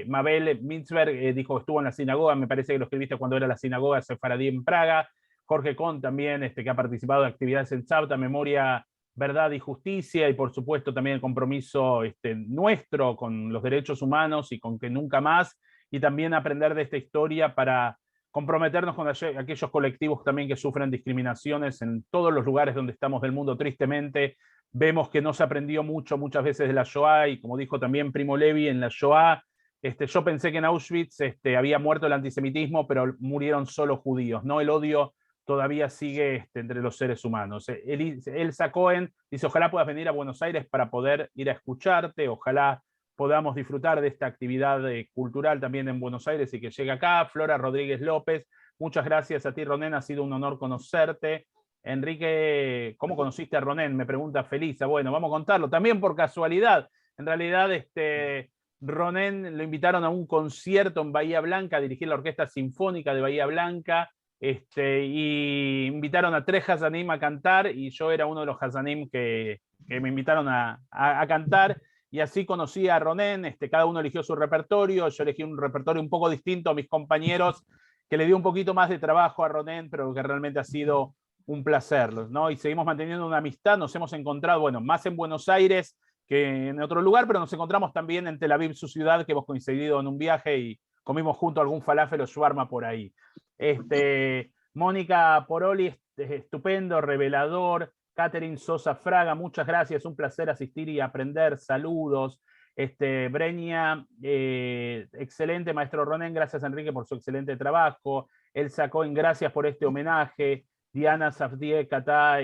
Mabel Mintzberg dijo, estuvo en la sinagoga, me parece que lo escribiste cuando era la sinagoga sefaradí en Praga. Jorge Con también, que ha participado de actividades en Tzavta, Memoria, Verdad y Justicia, y por supuesto también el compromiso nuestro con los derechos humanos y con que nunca más, y también aprender de esta historia para comprometernos con aquellos colectivos también que sufren discriminaciones en todos los lugares donde estamos del mundo, tristemente. Vemos que no se aprendió muchas veces de la Shoah, y como dijo también Primo Levi, en la Shoah yo pensé que en Auschwitz había muerto el antisemitismo, pero murieron solo judíos, ¿no? El odio todavía sigue entre los seres humanos. Elsa Cohen dice, ojalá puedas venir a Buenos Aires para poder ir a escucharte, ojalá podamos disfrutar de esta actividad cultural también en Buenos Aires y que llegue acá. Flora Rodríguez López, muchas gracias a ti, Ronen, ha sido un honor conocerte. Enrique, ¿cómo conociste a Ronen? Me pregunta Felisa. Bueno, vamos a contarlo, también por casualidad. En realidad, Ronen lo invitaron a un concierto en Bahía Blanca, a dirigir la Orquesta Sinfónica de Bahía Blanca, y invitaron a 3 Hazanim a cantar, y yo era uno de los Hazanim que me invitaron a cantar, y así conocí a Ronen. Cada uno eligió su repertorio, yo elegí un repertorio un poco distinto a mis compañeros, que le dio un poquito más de trabajo a Ronen, pero que realmente ha sido un placer, ¿no? Y seguimos manteniendo una amistad, nos hemos encontrado, bueno, más en Buenos Aires que en otro lugar, pero nos encontramos también en Tel Aviv, su ciudad, que hemos coincidido en un viaje y comimos junto algún falafel o shawarma por ahí. Mónica Poroli, estupendo, revelador. Catherine Sosa Fraga, muchas gracias, un placer asistir y aprender, saludos. Breña, excelente, maestro Ronen, gracias Enrique por su excelente trabajo. Elsa Cohen, gracias por este homenaje. Diana Safdie Catá,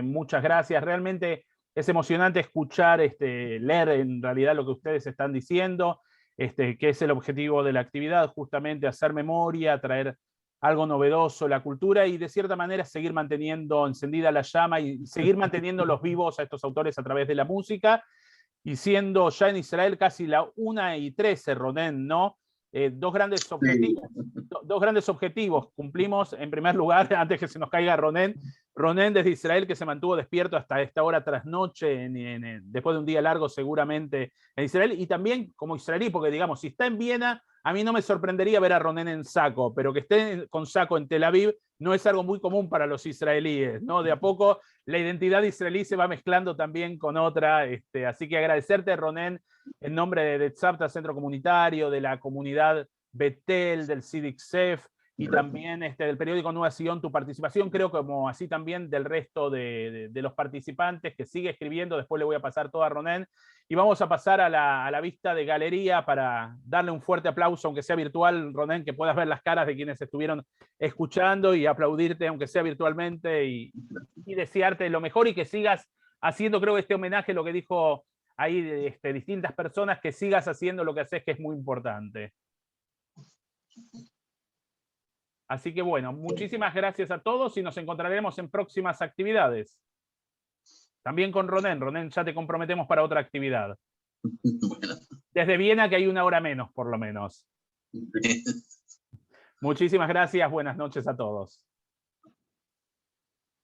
muchas gracias. Realmente es emocionante escuchar, leer en realidad lo que ustedes están diciendo, que es el objetivo de la actividad, justamente hacer memoria, traer algo novedoso, la cultura, y de cierta manera seguir manteniendo encendida la llama y seguir manteniéndos vivos a estos autores a través de la música, y siendo ya en Israel casi la 1:13, Ronen, ¿no? Dos grandes objetivos cumplimos. En primer lugar, antes que se nos caiga Ronen desde Israel, que se mantuvo despierto hasta esta hora tras noche, después de un día largo seguramente en Israel, y también como israelí, porque digamos, si está en Viena, a mí no me sorprendería ver a Ronen en saco, pero que esté con saco en Tel Aviv no es algo muy común para los israelíes, ¿no? De a poco la identidad israelí se va mezclando también con otra, así que agradecerte, Ronen, en nombre de Tzavta, Centro Comunitario, de la comunidad Betel, del Sidik Sef, y también del periódico Nueva Sion, tu participación, creo como así también del resto de los participantes, que sigue escribiendo. Después le voy a pasar todo a Ronen, y vamos a pasar a la vista de galería para darle un fuerte aplauso, aunque sea virtual, Ronen, que puedas ver las caras de quienes estuvieron escuchando y aplaudirte, aunque sea virtualmente, y desearte lo mejor, y que sigas haciendo, creo, este homenaje, lo que dijo ahí distintas personas, que sigas haciendo lo que haces, que es muy importante. Así que bueno, muchísimas gracias a todos y nos encontraremos en próximas actividades. También con Ronen. Ronen, ya te comprometemos para otra actividad. Bueno. Desde Viena, que hay 1 hora menos, por lo menos. Muchísimas gracias, buenas noches a todos.